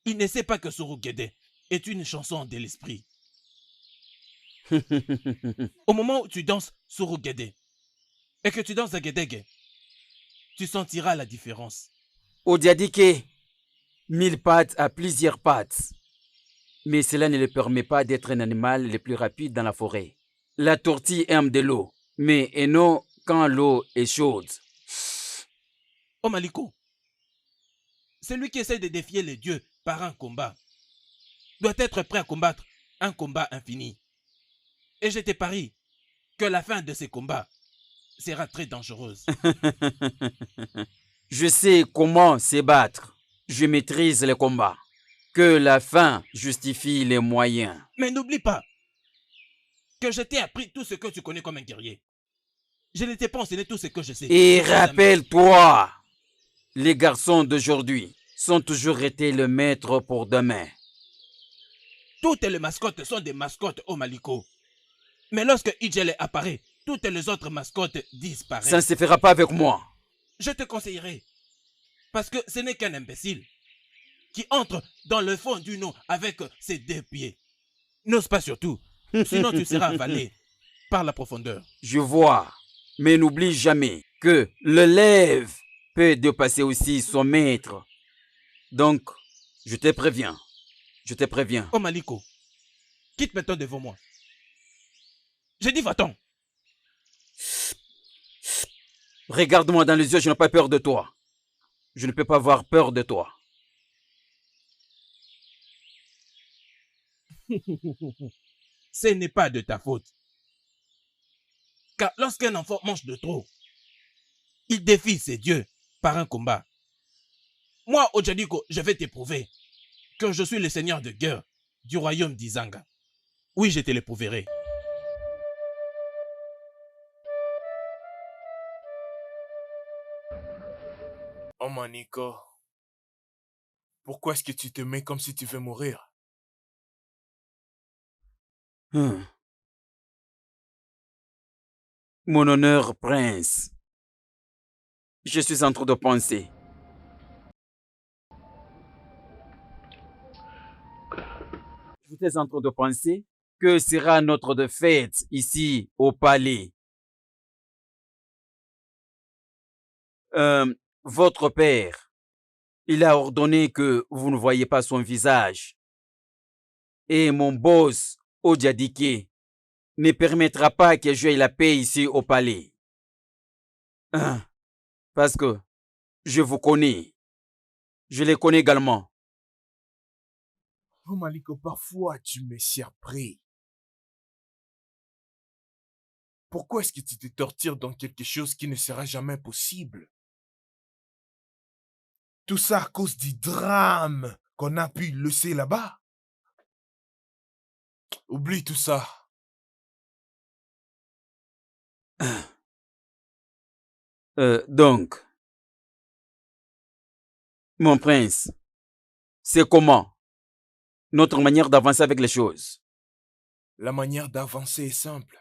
il ne sait pas que Sourou Guédé est une chanson de l'esprit. Au moment où tu danses Sourou Guédé et que tu danses à Guédégué, tu sentiras la différence. Oudja dit que 1000 pattes a plusieurs pattes, mais cela ne le permet pas d'être un animal le plus rapide dans la forêt. La tortue aime de l'eau, mais Eno quand l'eau est chaude. Oh Maliko, celui qui essaie de défier les dieux par un combat doit être prêt à combattre un combat infini. Et je te parie que la fin de ces combats sera très dangereuse. Je sais comment se battre. Je maîtrise les combats. Que la fin justifie les moyens. Mais n'oublie pas que je t'ai appris tout ce que tu connais comme un guerrier. Je ne t'ai pas enseigné tout ce que je sais. Et rappelle-toi, les garçons d'aujourd'hui sont toujours été le maître pour demain. Toutes les mascottes sont des mascottes au Maliko. Mais lorsque Ijele apparaît, toutes les autres mascottes disparaissent. Ça ne se fera pas avec moi. Je te conseillerais. Parce que ce n'est qu'un imbécile qui entre dans le fond d'une eau avec ses 2 pieds. N'ose pas surtout, sinon tu seras avalé par la profondeur. Je vois, mais n'oublie jamais que l'élève peut dépasser aussi son maître. Donc, je te préviens. Je te préviens. Oh Maliko, quitte maintenant devant moi. J'ai dit va-t'en. Regarde-moi dans les yeux, je n'ai pas peur de toi. Je ne peux pas avoir peur de toi. Ce n'est pas de ta faute. Car lorsqu'un enfant mange de trop, il défie ses dieux par un combat. Moi, Ojadiko, je vais t'éprouver que je suis le seigneur de guerre du royaume d'Izanga. Oui, je te l'éprouverai. Oh Maniko, pourquoi est-ce que tu te mets comme si tu veux mourir? Mon honneur, prince. Je suis en train de penser. J'étais en train de penser que sera notre fête ici au palais. Votre père, il a ordonné que vous ne voyez pas son visage. Et mon boss, Odiadike, ne permettra pas que j'aie la paix ici au palais. Parce que je vous connais. Je les connais également. Oh Maliko, parfois tu me surprends. Pourquoi est-ce que tu te tortures dans quelque chose qui ne sera jamais possible? Tout ça à cause du drame qu'on a pu laisser là-bas. Oublie tout ça. Donc, mon prince, c'est comment notre manière d'avancer avec les choses? La manière d'avancer est simple.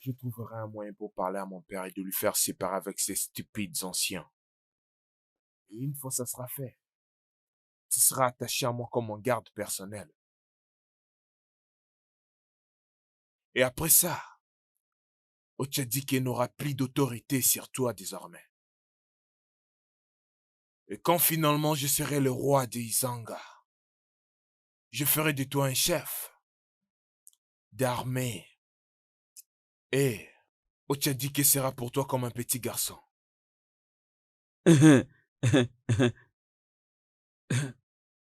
Je trouverai un moyen pour parler à mon père et de lui faire séparer avec ces stupides anciens. Et une fois ça sera fait, tu seras attaché à moi comme mon garde personnel. Et après ça, Ochadike n'aura plus d'autorité sur toi désormais. Et quand finalement je serai le roi de Izanga, je ferai de toi un chef d'armée. Et Ochadike sera pour toi comme un petit garçon.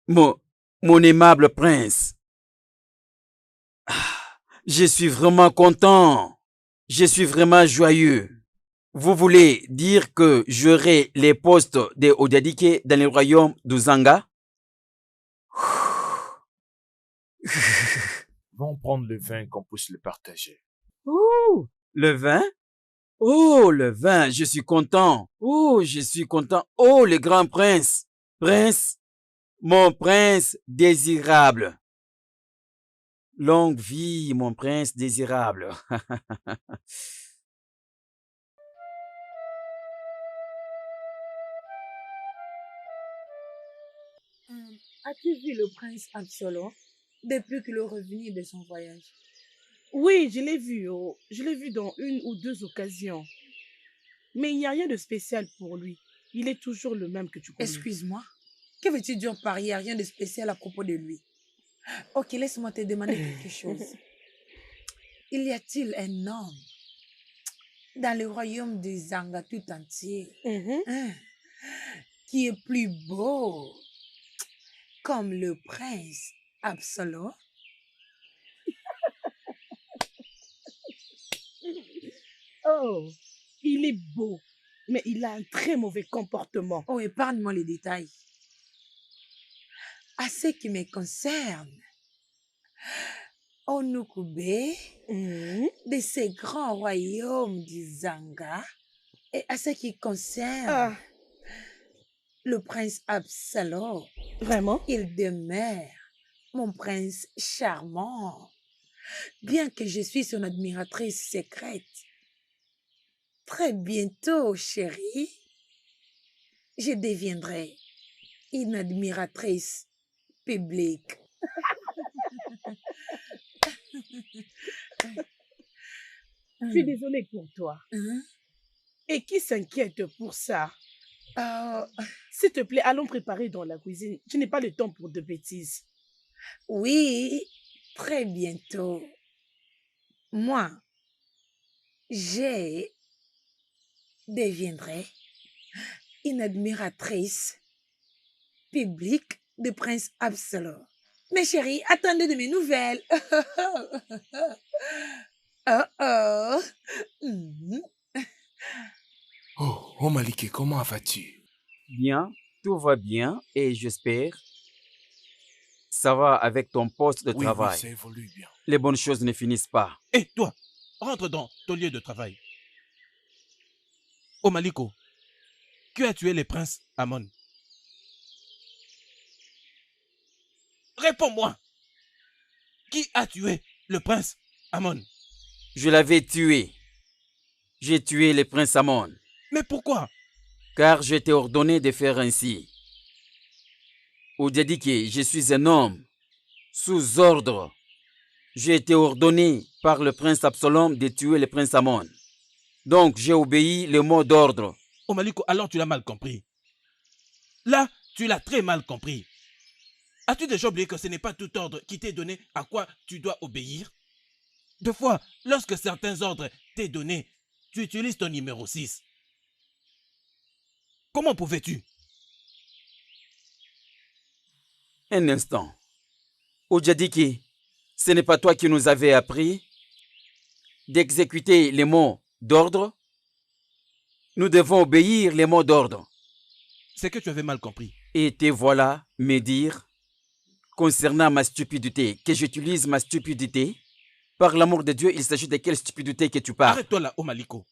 Mon aimable prince, je suis vraiment content. Je suis vraiment joyeux. Vous voulez dire que j'aurai les postes de Odiadike dans le royaume d'Uzanga? Va prendre le vin qu'on puisse le partager. Oh, le vin? Oh, le vin, je suis content. Oh, je suis content. Oh, le grand prince. Prince, mon prince désirable. Longue vie, mon prince désirable. As-tu vu le prince Absolo depuis qu'il est revenu de son voyage? Oui, je l'ai vu. Oh. Je l'ai vu dans 1 ou 2 occasions. Mais il n'y a rien de spécial pour lui. Il est toujours le même que tu connais. Excuse-moi. Que veux-tu dire par il n'y a rien de spécial à propos de lui? Ok, laisse-moi te demander quelque chose. Il y a-t-il un homme dans le royaume des Zanga tout entier, Mhm. hein, qui est plus beau comme le prince Absalom. Oh, il est beau, mais il a un très mauvais comportement. Oh, épargne-moi les détails. À ce qui me concerne, Onukube, Mhm. de ces grands royaumes du Zanga, et à ce qui concerne Ah, le prince Absalom, vraiment? il demeure mon prince charmant, bien que je suis son admiratrice secrète. Très bientôt, chérie, je deviendrai une admiratrice publique. Je suis désolée pour toi. Hein? Et qui s'inquiète pour ça? Oh, S'il te plaît, allons préparer dans la cuisine. Je n'ai pas le temps pour de bêtises. oui, très bientôt. Moi, je deviendrai une admiratrice publique de Prince Absalom. Mes chéris, attendez de mes nouvelles. Oh oh. Mhm. Oh, oh Malike, comment vas-tu? Bien, tout va bien et j'espère ça va avec ton poste de Oui, travail. ça évolue bien. Les bonnes choses ne finissent pas. Et toi, rentre dans ton lieu de travail. Oh Maliko, qui a tué le prince Amon? Réponds-moi. Qui a tué le prince Amon? Je l'avais tué. J'ai tué le prince Amon, Mais pourquoi? car je t'ai ordonné de faire ainsi. Oudjadike, je suis un homme sous ordre. J'ai été ordonné par le prince Absalom de tuer le prince Amon. Donc j'ai obéi le mot d'ordre. Oh Maliko, alors tu l'as mal compris. Là, tu l'as très mal compris. As-tu déjà oublié que ce n'est pas tout ordre qui t'est donné à quoi tu dois obéir? Deux fois, lorsque certains ordres t'est donné, tu utilises ton numéro 6. Comment pouvais-tu? Un instant. Oudjadike, ce n'est pas toi qui nous avais appris d'exécuter les mots d'ordre? Nous devons obéir les mots d'ordre. C'est que tu avais mal compris. Et te voilà me dire, concernant ma stupidité, que j'utilise ma stupidité? Par l'amour de Dieu, il s'agit de quelle stupidité que tu parles? Arrête-toi là, oh Maliko.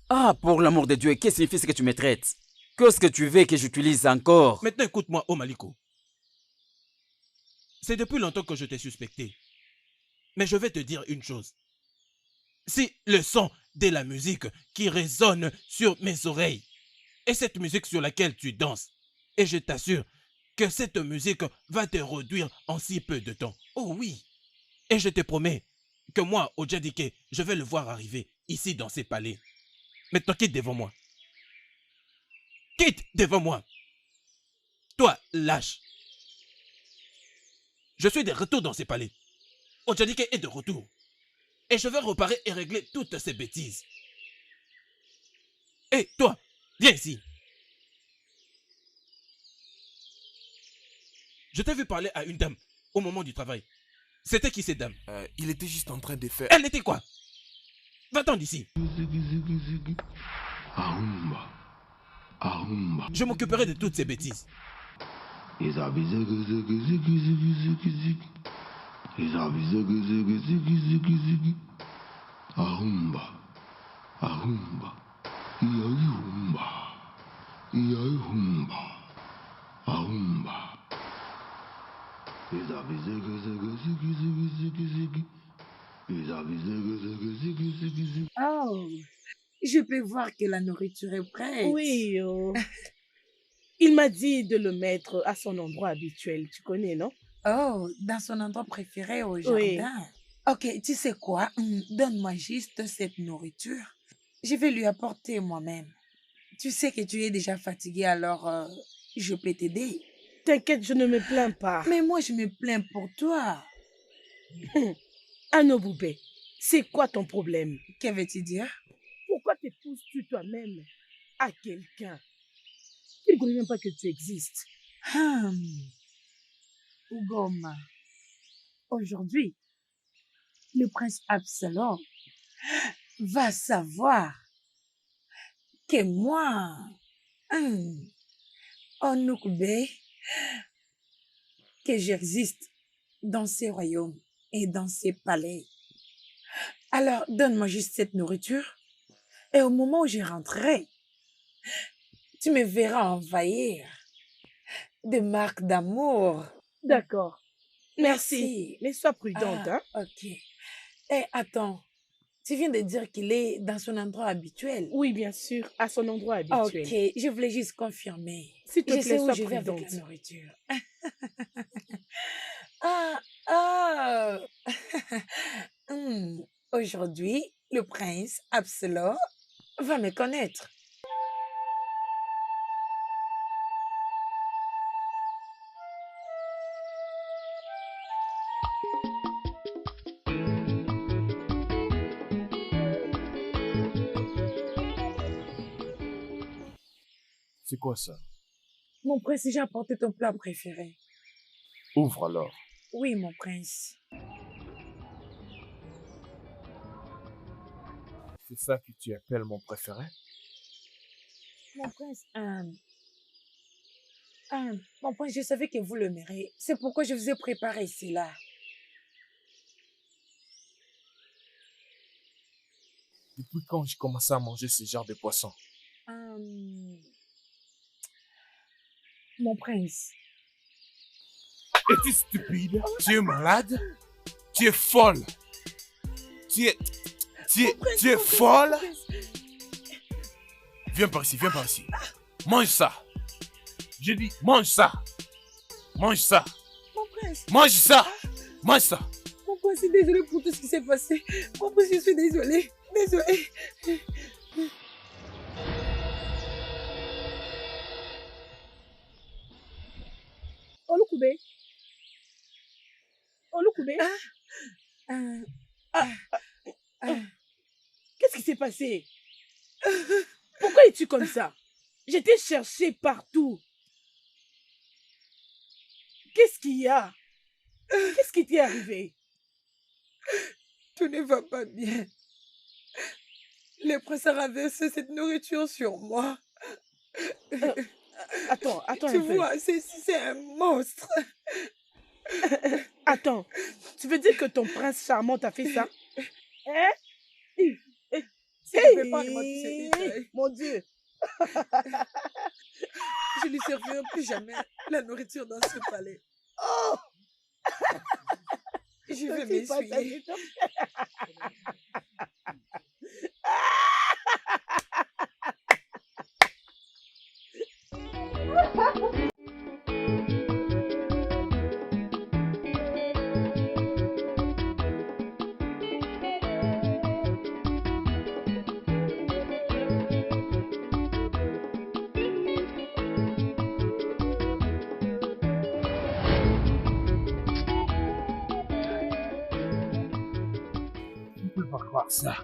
Ah, pour l'amour de Dieu, qu'est-ce que signifie ce que tu me traites? Qu'est-ce que tu veux que j'utilise encore? Maintenant, écoute-moi, oh Maliko. C'est depuis longtemps que je t'ai suspecté. Mais je vais te dire une chose. Si le son de la musique qui résonne sur mes oreilles et cette musique sur laquelle tu danses, et je t'assure que cette musique va te réduire en si peu de temps. Oh oui. Et je te promets que moi, Oudjadike, je vais le voir arriver ici dans ces palais. Maintenant, quitte devant moi. Quitte devant moi. Toi, lâche. Je suis de retour dans ces palais. Oudjadike est de retour. Et je vais réparer et régler toutes ces bêtises. Hé, toi, viens ici. Je t'ai vu parler à une dame au moment du travail. C'était qui cette dame? Il était juste en train de faire... Elle était quoi? Va-t'en d'ici. Ahumba. Ahumba. Je m'occuperai de toutes ces bêtises. Izabi zigi zigi zigi zigi zigi zigi. Izabi zigi zigi zigi zigi zigi. Ahumba. Ahumba. Iyaihumba. Iyaihumba. Ahumba. Izabi zigi zigi zigi zigi zigi zigi. Izabi zigi zigi zigi zigi zigi. Oh, je peux voir que la nourriture est prête. Oui, oh. Il m'a dit de le mettre à son endroit habituel. Tu connais, non? Oh, dans son endroit préféré au Oui. jardin. Ok, tu sais quoi? Donne-moi juste cette nourriture. Je vais lui apporter moi-même. Tu sais que tu es déjà fatigué, alors je peux t'aider. T'inquiète, je ne me plains pas. Mais moi, je me plains pour toi. Anoboubé, c'est quoi ton problème? Que veux-tu dire? Pourquoi te toi-même à quelqu'un qui ne connaît même pas que tu existes. Ugoma, aujourd'hui, le prince Absalom va savoir que moi, Onukbe, que j'existe dans ces royaumes et dans ces palais. Alors, donne-moi juste cette nourriture et au moment où je rentrerai, tu me verras envahir de marques d'amour. D'accord. Merci. Mais sois prudente, hein? Ok. Eh, attends. Tu viens de dire qu'il est dans son endroit habituel. Oui, bien sûr, à son endroit habituel. Ok, je voulais juste confirmer. S'il te Je plaît, sais où sois je vais avec prudente. la nourriture. Ah. Aujourd'hui, le prince Absalom va me connaître. C'est quoi ça? Mon prince, j'ai apporté ton plat préféré. Ouvre alors. Oui, mon prince. C'est ça que tu appelles mon préféré? Mon prince, mon prince, je savais que vous l'aimerez. C'est pourquoi je vous ai préparé cela. Depuis quand j'ai commencé à manger ce genre de poisson? Mon prince. Es-tu stupide? Tu es malade? Tu es folle? Tu es folle? Viens par ici, viens par ici. Mange ça. Je dis, mange ça. Mange ça. Mon prince. Mange ça. Mange ça. Mon prince, je suis désolée pour tout ce qui s'est passé. Mon prince, je suis désolée. Désolée. Olukube. Olukube. Qu'est-ce qui s'est passé? Pourquoi es-tu comme ça? Je t'ai cherché partout. Qu'est-ce qu'il y a? Qu'est-ce qui t'est arrivé? Tout ne va pas bien. Le prince a renversé cette nourriture sur moi. Attends Tu un peu. vois, c'est un monstre. Attends, tu veux dire que ton prince charmant t'a fait ça? Hein? Si je ne fais pas vraiment tous ces détails, Mon Dieu! je ne servirai plus jamais la nourriture dans ce palais. Oh! Je vais m'essuyer. Je ne peux pas croire ça.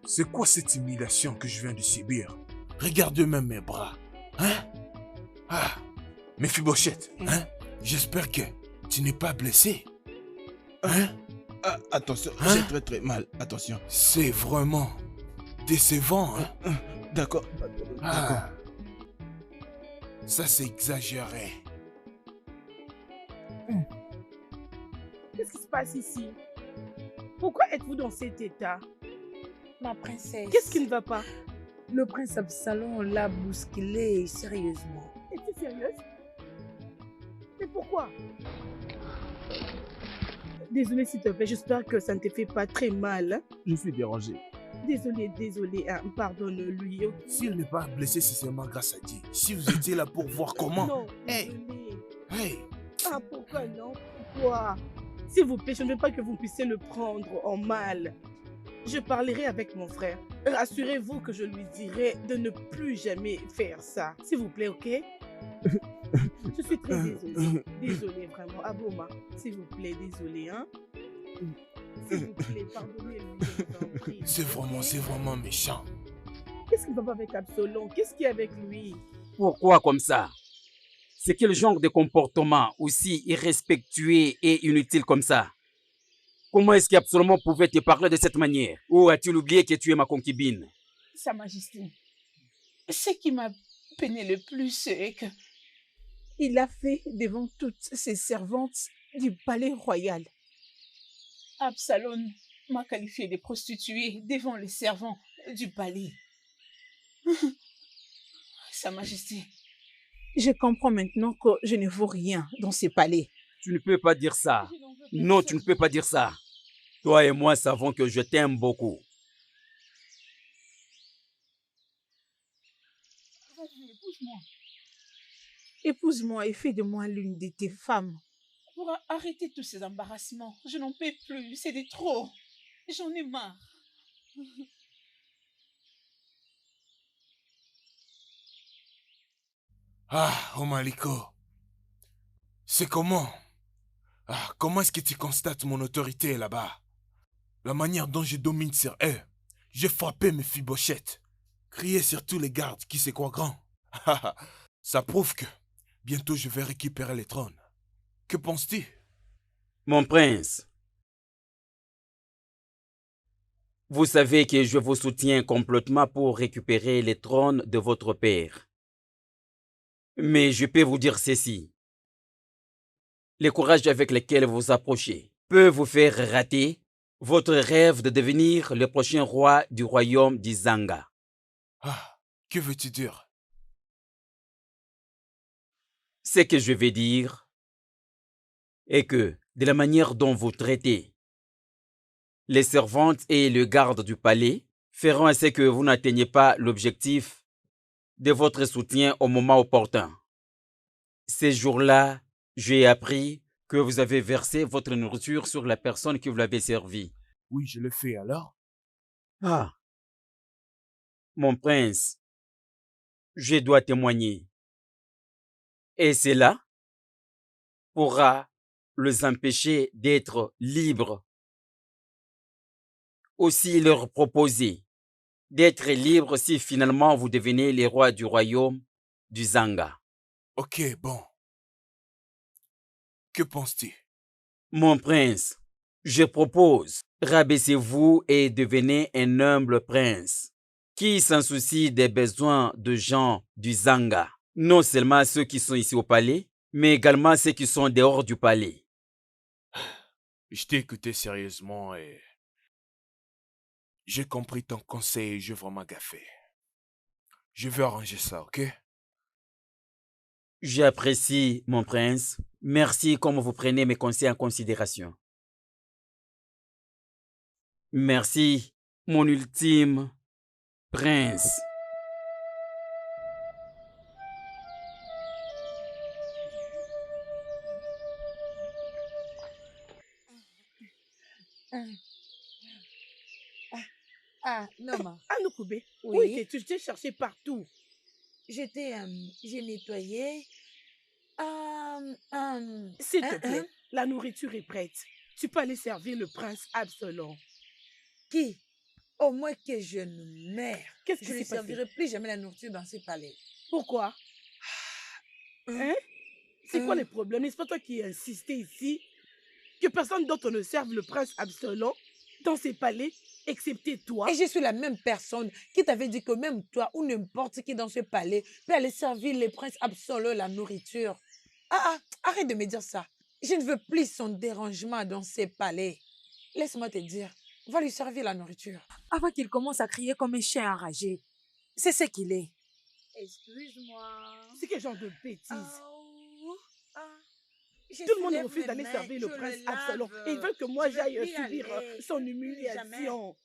C'est quoi cette humiliation que je viens de subir? Regarde même mes bras. Hein? Ah, Mephibosheth, hein? J'espère que tu n'es pas blessé. Hein? Attention, Hein? j'ai très très mal. Attention. C'est vraiment décevant, hein? D'accord. Ah. Ça, c'est exagéré. Qu'est-ce qui se passe ici? Pourquoi êtes-vous dans cet état? Ma princesse. Qu'est-ce qui ne va pas? Le prince Absalom l'a bousculé sérieusement. Es-tu sérieuse? Mais pourquoi? Désolée s'il te plaît, j'espère que ça ne te fait pas très mal. Hein? Je suis dérangé. Désolée, hein, pardonne-lui. Ok? S'il n'est pas blessé, c'est seulement grâce à Dieu. Si vous étiez là pour voir comment... Non, Hey. désolée. Hey, Ah, pourquoi non? Pourquoi? S'il vous plaît, je ne veux pas que vous puissiez le prendre en mal. Je parlerai avec mon frère. Rassurez-vous que je lui dirai de ne plus jamais faire ça. S'il vous plaît, ok? Je suis très désolée. Désolée, vraiment. Aboma, s'il vous plaît, désolée, hein? S'il vous plaît, pardonnez-lui, je vous en prie. c'est vraiment méchant. Qu'est-ce qui va pas avec Absalom? Qu'est-ce qui est avec lui? Pourquoi comme ça? C'est quel genre de comportement aussi irrespectueux et inutile comme ça? Comment est-ce qu'Absalom pouvait te parler de cette manière? Ou as-tu oublié que tu es ma concubine? Sa Majesté, ce qui m'a peiné le plus, c'est que il a fait devant toutes ses servantes du palais royal. Absalom m'a qualifié de prostituée devant les servants du palais. Sa Majesté, je comprends maintenant que je ne vaux rien dans ces palais. Tu ne peux pas dire ça. Non, tu ne peux pas dire ça. Toi et moi savons que je t'aime beaucoup. Vas-y, épouse-moi. Épouse-moi et fais de moi l'une de tes femmes. Pour arrêter tous ces embarrassements, je n'en peux plus, c'est de trop. J'en ai marre. Ah, Omaliko. C'est comment? Ah, comment est-ce que tu constates mon autorité là-bas? La manière dont je domine sur eux. J'ai frappé mes fibochettes. Crié sur tous les gardes qui se croient grands. Ça prouve que bientôt je vais récupérer les trônes. Que penses-tu? Mon prince, vous savez que je vous soutiens complètement pour récupérer les trônes de votre père. Mais je peux vous dire ceci. Le courage avec lequel vous approchez peut vous faire rater votre rêve de devenir le prochain roi du royaume d'Izanga. Ah, que veux-tu dire? Ce que je vais dire est que, de la manière dont vous traitez les servantes et le garde du palais, feront à ce que vous n'atteigniez pas l'objectif de votre soutien au moment opportun. Ces jours-là, j'ai appris que vous avez versé votre nourriture sur la personne qui vous l'avait servie. Oui, je le fais alors. Ah, mon prince, je dois témoigner. Et cela pourra les empêcher d'être libres. Aussi leur proposer d'être libres si finalement vous devenez les rois du royaume du Zanga. Ok, bon. Que penses-tu? Mon prince, je propose, rabaissez-vous et devenez un humble prince qui s'en soucie des besoins de gens du Zanga. Non seulement ceux qui sont ici au palais, mais également ceux qui sont dehors du palais. Je t'ai écouté sérieusement et j'ai compris ton conseil et je vais vraiment gaffer. Je vais arranger ça, ok? J'apprécie, mon prince. Merci comme vous prenez mes conseils en considération. Merci, mon ultime prince. Ah, Noma, Anoukoubé, où oui, étais-tu? Je t'ai cherché partout. j'ai nettoyé. S'il te plaît, la nourriture est prête. Tu peux aller servir le prince Absalom. Qui? Au moins que je ne meurs. Qu'est-ce qui Je ne s'est passé? servirai plus jamais la nourriture dans ce palais. Pourquoi? Hein? C'est quoi le problème? N'est-ce pas toi qui as insisté ici que personne d'autre ne serve le prince Absalom dans ses palais, excepté toi? Et je suis la même personne qui t'avait dit que même toi ou n'importe qui dans ce palais peut aller servir le prince Absalom la nourriture. Arrête de me dire ça. Je ne veux plus son dérangement dans ces palais. Laisse-moi te dire, va lui servir la nourriture avant qu'il commence à crier comme un chien enragé. C'est ce qu'il est. Excuse-moi. C'est quel genre de bêtises? Je Tout le monde soulève refuse mes d'aller mains, servir le je prince lave. Absalom et ils veulent que moi Je veux j'aille plus subir aller, son plus humiliation.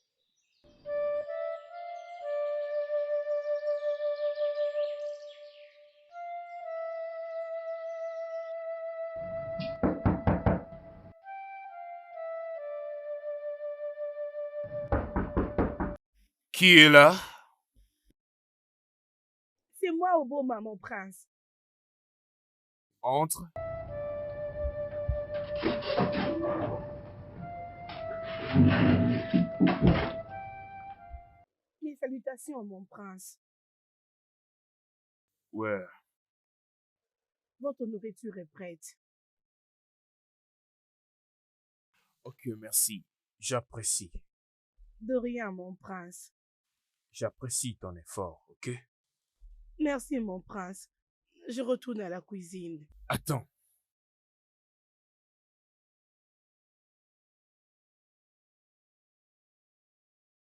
Qui est là? C'est moi, Oboma, mon prince. Entre. Mais Salutations, mon prince. Ouais. Votre nourriture est prête. Ok, merci. J'apprécie. De rien, mon prince. J'apprécie ton effort, ok? Merci, mon prince. Je retourne à la cuisine. Attends.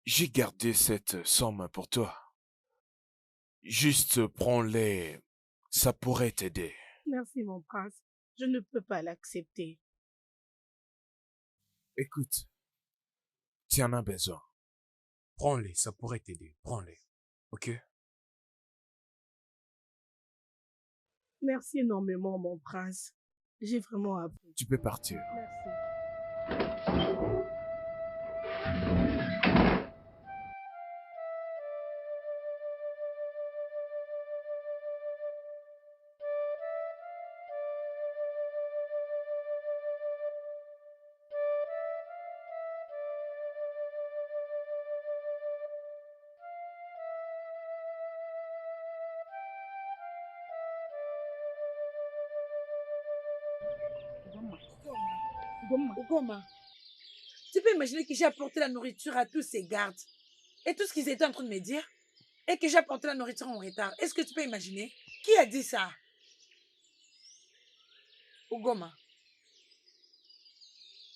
J'ai gardé cette somme pour toi. Juste prends-les. Ça pourrait t'aider. Merci, mon prince. Je ne peux pas l'accepter. Écoute, tu en as besoin. Prends-les, ça pourrait t'aider. Prends-les, ok? Merci énormément, mon prince. J'ai vraiment appris. Tu peux partir. Merci. Ugoma, tu peux imaginer que j'ai apporté la nourriture à tous ces gardes et tout ce qu'ils étaient en train de me dire et que j'ai apporté la nourriture en retard. Est-ce que tu peux imaginer? Qui a dit ça? Ugoma.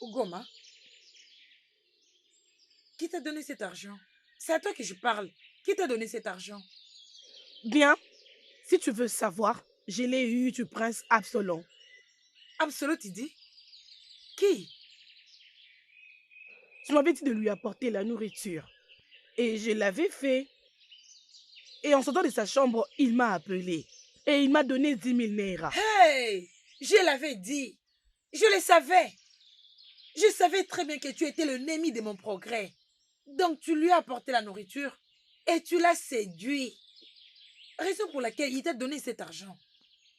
Ugoma. Qui t'a donné cet argent? C'est à toi que je parle. Qui t'a donné cet argent? Bien. Si tu veux savoir, je l'ai eu du prince Absalom. Absolu, tu dis? Qui? Tu m'avais dit de lui apporter la nourriture. Et je l'avais fait. Et en sortant de sa chambre, il m'a appelé. Et il m'a donné 10 000 naira. Hey! Je l'avais dit. Je le savais. Je savais très bien que tu étais le ennemi de mon progrès. Donc tu lui as apporté la nourriture et tu l'as séduit. Raison pour laquelle il t'a donné cet argent.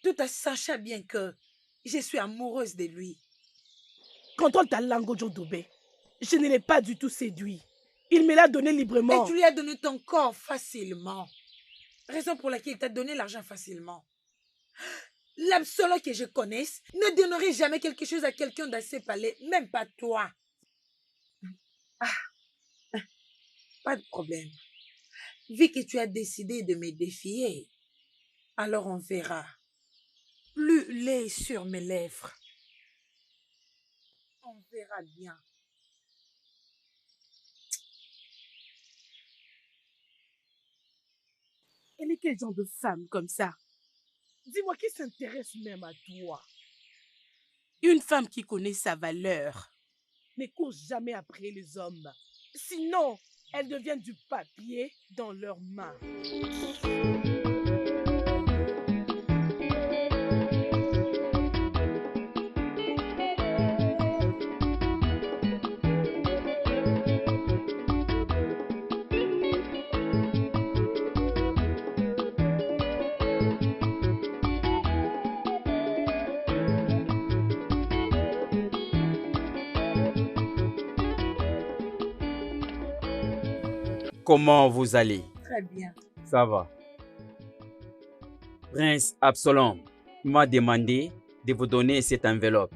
Tout en sachant bien que je suis amoureuse de lui. Contrôle ta langue, Dobé. Je ne l'ai pas du tout séduit. Il me l'a donné librement. Et tu lui as donné ton corps facilement. Raison pour laquelle il t'a donné l'argent facilement. L'absolu que je connaisse ne donnerait jamais quelque chose à quelqu'un d'assez palais, même pas toi. Pas de problème. Vu que tu as décidé de me défier, alors on verra. Plus lait sur mes lèvres. On verra bien. Elle est quel genre de femme comme ça? Dis-moi qui s'intéresse même à toi? Une femme qui connaît sa valeur ne court jamais après les hommes. Sinon, elles deviennent du papier dans leurs mains. Comment vous allez? Très bien. Ça va. Prince Absalom m'a demandé de vous donner cette enveloppe.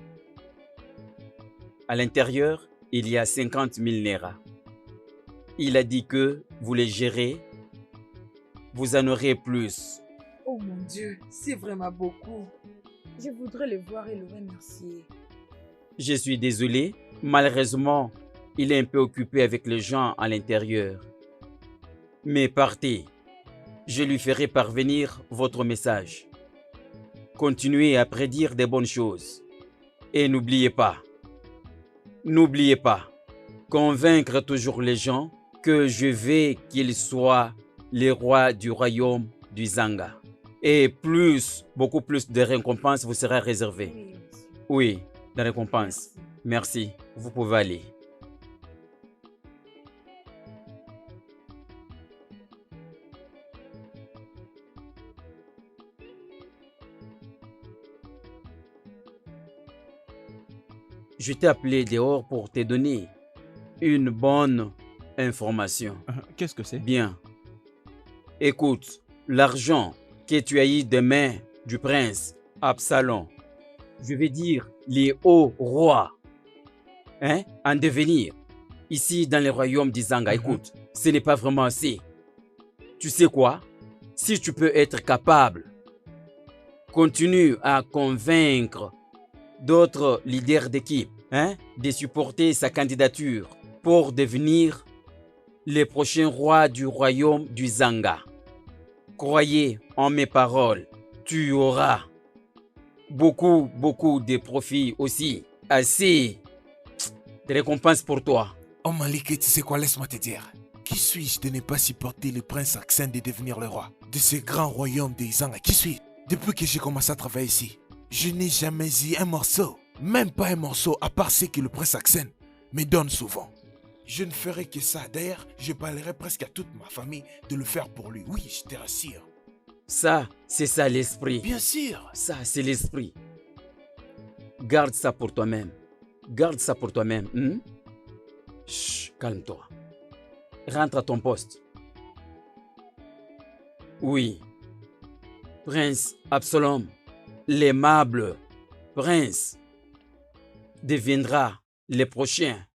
À l'intérieur, il y a 50 000 naira. Il a dit que vous les gérez, vous en aurez plus. Oh mon Dieu, c'est vraiment beaucoup. Je voudrais le voir et le remercier. Je suis désolé, malheureusement, il est un peu occupé avec les gens à l'intérieur. Mais partez, je lui ferai parvenir votre message. Continuez à prédire des bonnes choses. Et n'oubliez pas, convaincre toujours les gens que je veux qu'ils soient les rois du royaume du Zanga. Et beaucoup plus de récompenses vous sera réservées. Oui, monsieur. Oui, de récompenses. Merci, vous pouvez aller. Je t'ai appelé pour te donner une bonne information. Qu'est-ce que c'est? Bien, Écoute, l'argent que tu as eu des mains du prince Absalom, je vais dire les hauts rois, en devenir, ici dans le royaume d'Izanga, écoute, ce n'est pas vraiment assez. Tu sais quoi? Si tu peux être capable, continue à convaincre d'autres leaders d'équipe de supporter sa candidature pour devenir le prochain roi du royaume du Zanga. Croyez en mes paroles, tu auras beaucoup de profits aussi, assez de récompenses pour toi. Oh Malik, tu sais quoi, laisse-moi te dire. Qui suis-je de ne pas supporter le prince Aksen de devenir le roi de ce grand royaume des Zanga? Qui suis-je? Depuis que j'ai commencé à travailler ici, je n'ai jamais eu un morceau, même pas un morceau, à part ce que le prince Aksen me donne souvent. Je ne ferai que ça. D'ailleurs, je parlerai presque à toute ma famille de le faire pour lui. Oui, je te rassure. Ça, c'est ça l'esprit. Bien sûr. Ça, c'est l'esprit. Garde ça pour toi-même. Garde ça pour toi-même. Chut, calme-toi. Rentre à ton poste. Oui. Prince Absalom, l'aimable prince, deviendra le prochain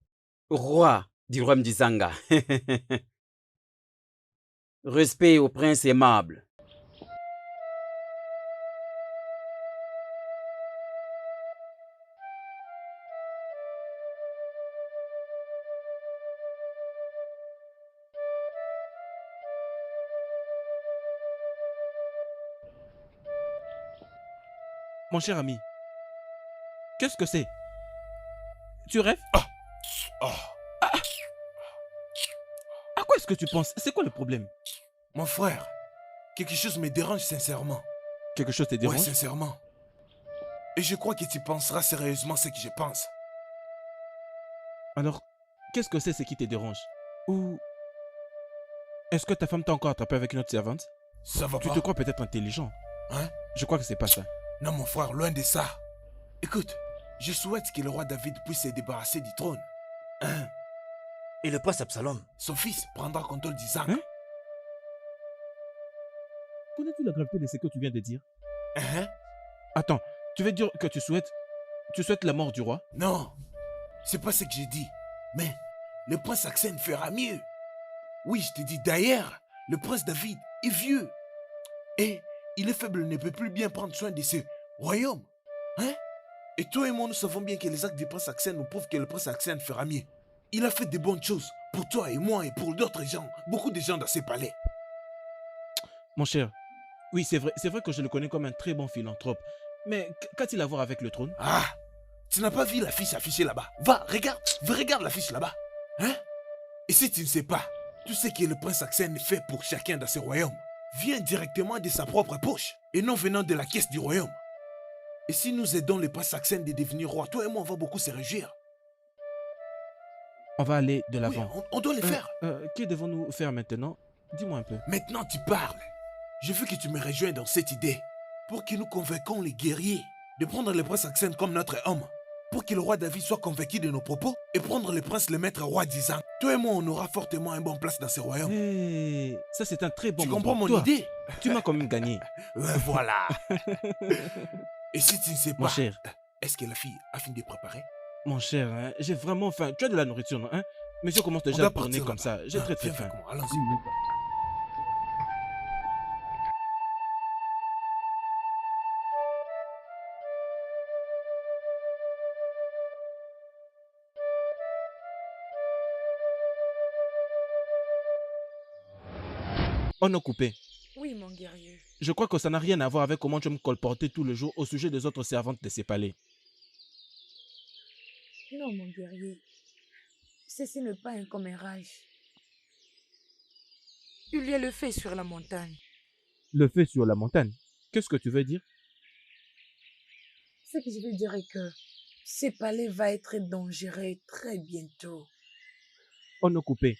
roi du royaume d'Izanga. Respect au prince aimable. Mon cher ami, qu'est-ce que c'est? Tu rêves? À quoi est-ce que tu penses? C'est quoi le problème? Mon frère, quelque chose me dérange sincèrement. Quelque chose te dérange? Ouais, sincèrement. Et je crois que tu penseras sérieusement ce que je pense. Alors, qu'est-ce que c'est ce qui te dérange? Ou est-ce que ta femme t'a encore attrapé avec une autre servante? Ça va Tu pas? te crois peut-être intelligent? Hein? Je crois que c'est pas ça. Non, mon frère, loin de ça. Écoute, je souhaite que le roi David puisse se débarrasser du trône. Et le prince Absalom? Son fils prendra contrôle d'Isaac. Connais-tu la gravité de ce que tu viens de dire? Attends, tu veux dire que tu souhaites la mort du roi? Non, c'est pas ce que j'ai dit. Mais le prince Aksen fera mieux. Oui, je te dis d'ailleurs, le prince David est vieux. Et il est faible, ne peut plus bien prendre soin de ce royaume. Et toi et moi, nous savons bien que les actes du prince Aksen nous prouvent que le prince Aksen fera mieux. Il a fait de bonnes choses pour toi et moi et pour d'autres gens, beaucoup de gens dans ces palais. Mon cher, oui, c'est vrai que je le connais comme un très bon philanthrope. Mais qu'a-t-il à voir avec le trône? Ah, tu n'as pas vu l'affiche affichée là-bas? Va, regarde l'affiche là-bas. Et si tu ne sais pas, tout ce que le prince Aksen fait pour chacun dans ce royaume vient directement de sa propre poche et non venant de la caisse du royaume. Et si nous aidons le prince Aksen de devenir roi, toi et moi, on va beaucoup se réjouir. On va aller de l'avant. Oui, on doit le faire. Que devons-nous faire maintenant? Dis-moi un peu. Maintenant, tu parles. Je veux que tu me rejoignes dans cette idée pour que nous convainquons les guerriers de prendre le prince Aksen comme notre homme, pour que le roi David soit convaincu de nos propos et prendre le prince le maître roi d'Isaac. Toi et moi, on aura fortement une bonne place dans ce royaume. Hey, ça, c'est un très bon Tu moment. comprends mon Toi, idée? Tu m'as quand même gagné. Voilà. Et si tu ne sais Mon pas, cher. est-ce que la fille a fini de préparer? Mon cher, hein, j'ai vraiment faim. Tu as de la nourriture, non? Monsieur commence déjà à tourner comme ça. J'ai très Viens faim. avec moi, allons-y. On a coupé. Oui, mon guerrier. Je crois que ça n'a rien à voir avec comment tu me colporter tout le jour au sujet des autres servantes de ces palais. Non, mon guerrier. Ceci n'est pas un commérage. Il y a le feu sur la montagne. Le feu sur la montagne. Qu'est-ce que tu veux dire? Ce que je veux dire est que ce palais va être dangereux très bientôt. On a coupé.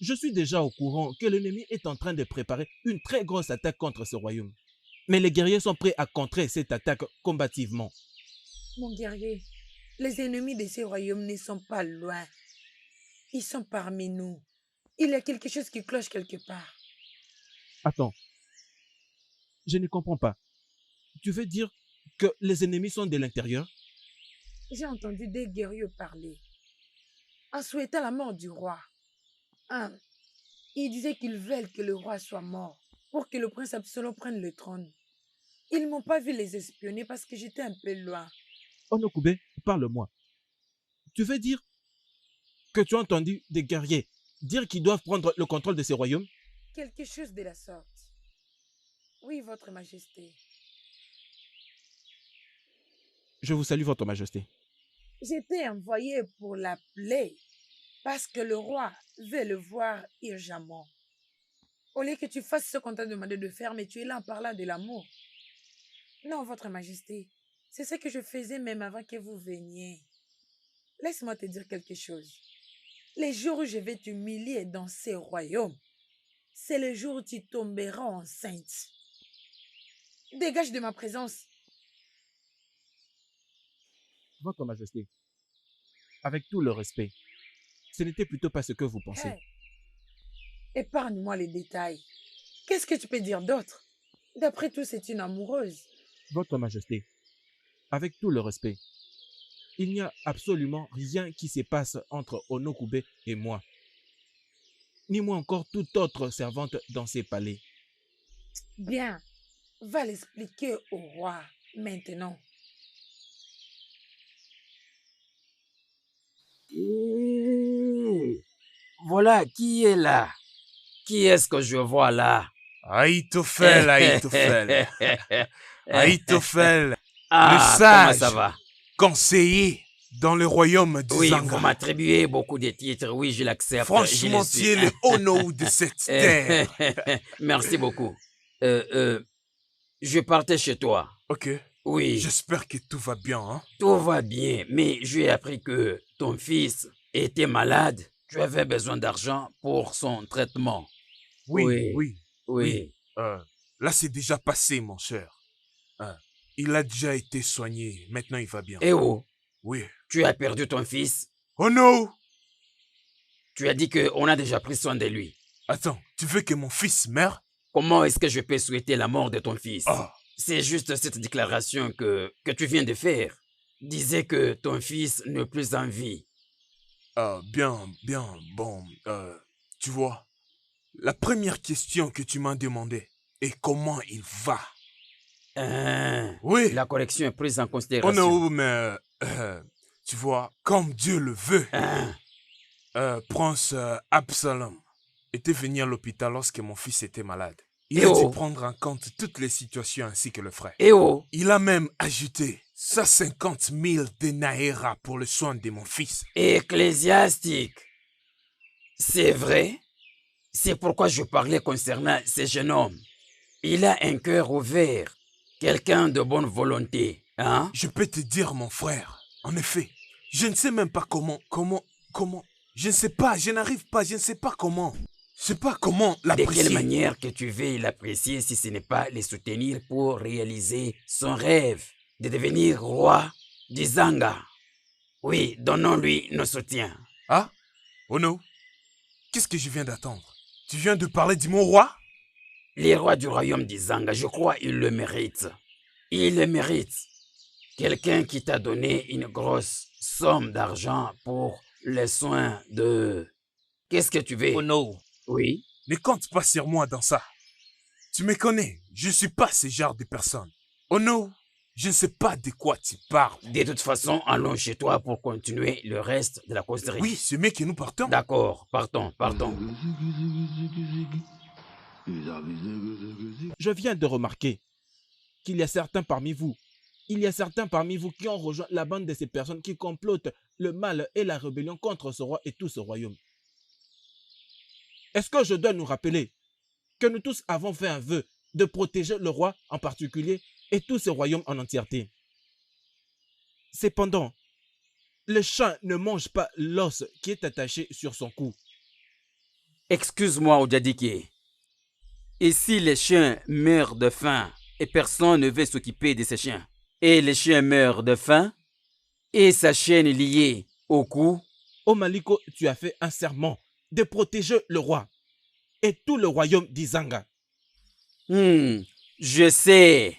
Je suis déjà au courant que l'ennemi est en train de préparer une très grosse attaque contre ce royaume. Mais les guerriers sont prêts à contrer cette attaque combativement. Mon guerrier, les ennemis de ce royaume ne sont pas loin. Ils sont parmi nous. Il y a quelque chose qui cloche quelque part. Attends, je ne comprends pas. Tu veux dire que les ennemis sont de l'intérieur? J'ai entendu des guerriers parler en souhaitant la mort du roi. Un, ils disaient qu'ils veulent que le roi soit mort pour que le prince Absalom prenne le trône. Ils ne m'ont pas vu les espionner parce que j'étais un peu loin. Onokube, parle-moi. Tu veux dire que tu as entendu des guerriers dire qu'ils doivent prendre le contrôle de ces royaumes? Quelque chose de la sorte. Oui, votre majesté. Je vous salue, votre majesté. J'étais envoyé pour l'appeler parce que le roi veut le voir urgemment. Au lieu que tu fasses ce qu'on t'a demandé de faire, mais tu es là en parlant de l'amour. Non, votre majesté, c'est ce que je faisais même avant que vous veniez. Laisse-moi te dire quelque chose. Les jours où je vais t'humilier dans ces royaumes, c'est le jour où tu tomberas enceinte. Dégage de ma présence. Votre majesté, avec tout le respect, ce n'était plutôt pas ce que vous pensez. Hey, épargne-moi les détails. Qu'est-ce que tu peux dire d'autre? D'après tout, c'est une amoureuse. Votre majesté, avec tout le respect, il n'y a absolument rien qui se passe entre Onokube et moi, ni moi encore toute autre servante dans ces palais. Bien, va l'expliquer au roi maintenant. Voilà, qui est là? Qui est-ce que je vois là? Ahitophel, Ahitophel. Ahitophel, Ah, le comment sage ça va? conseiller dans le royaume du Oui, Zanga. vous m'attribuez beaucoup de titres, oui, je l'accepte. Franchement, je tu es le Ono de cette terre. Merci beaucoup. Je partais chez toi. Ok. Oui, J'espère que tout va bien. Hein? tout va bien, mais j'ai appris que ton fils était malade. Tu avais besoin d'argent pour son traitement. Oui, Oui, oui. oui. Là, c'est déjà passé, mon cher. Il a déjà été soigné. Maintenant, il va bien. Et oh, Oui. tu as perdu ton fils. Oh non! Tu as dit qu'on a déjà pris soin de lui. Attends, tu veux que mon fils meure? Comment est-ce que je peux souhaiter la mort de ton fils? Ah, C'est juste cette déclaration que tu viens de faire. Disais que ton fils n'est plus en vie. bien, bon, tu vois, la première question que tu m'as demandé est comment il va? Oui. La correction est prise en Oh considération. non, mais, tu vois, comme Dieu le veut, Prince Absalom était venu à l'hôpital lorsque mon fils était malade. Il a dû prendre en compte toutes les situations ainsi que le frère. Il a même ajouté 150 000 denaira pour le soin de mon fils. Ecclésiastique. C'est vrai? C'est pourquoi je parlais concernant ce jeune homme. Il a un cœur ouvert, quelqu'un de bonne volonté, hein? Je peux te dire, mon frère, en effet, je ne sais même pas comment, je ne sais pas, je n'arrive pas, je ne sais pas comment. Je sais pas comment l'apprécier. De quelle manière que tu veux l'apprécier si ce n'est pas les soutenir pour réaliser son rêve de devenir roi du Zanga? Oui, donnons-lui nos soutiens. Ah? Oh non? Qu'est-ce que je viens d'attendre? Tu viens de parler du mot roi? Les rois du royaume du Zanga, je crois qu'ils le méritent. Ils le méritent. Quelqu'un qui t'a donné une grosse somme d'argent pour les soins de... Qu'est-ce que tu veux? Oh non. Oui. Ne compte pas sur moi dans ça. Tu me connais, je ne suis pas ce genre de personne. Oh non, je ne sais pas de quoi tu parles. De toute façon, allons chez toi pour continuer le reste de la causerie. Oui, c'est mieux que nous partons. D'accord, partons. Je viens de remarquer qu'il y a certains parmi vous, qui ont rejoint la bande de ces personnes qui complotent le mal et la rébellion contre ce roi et tout ce royaume. Est-ce que je dois nous rappeler que nous tous avons fait un vœu de protéger le roi en particulier et tout ce royaume en entièreté? Cependant, le chat ne mange pas l'os qui est attaché sur son cou. Excuse-moi, Odiadike. Et si les chiens meurent de faim et personne ne veut s'occuper de ces chiens, et les chiens meurent de faim et sa chaîne est liée au cou? Ô Maliko, tu as fait un serment de protéger le roi et tout le royaume d'Izanga. Je sais.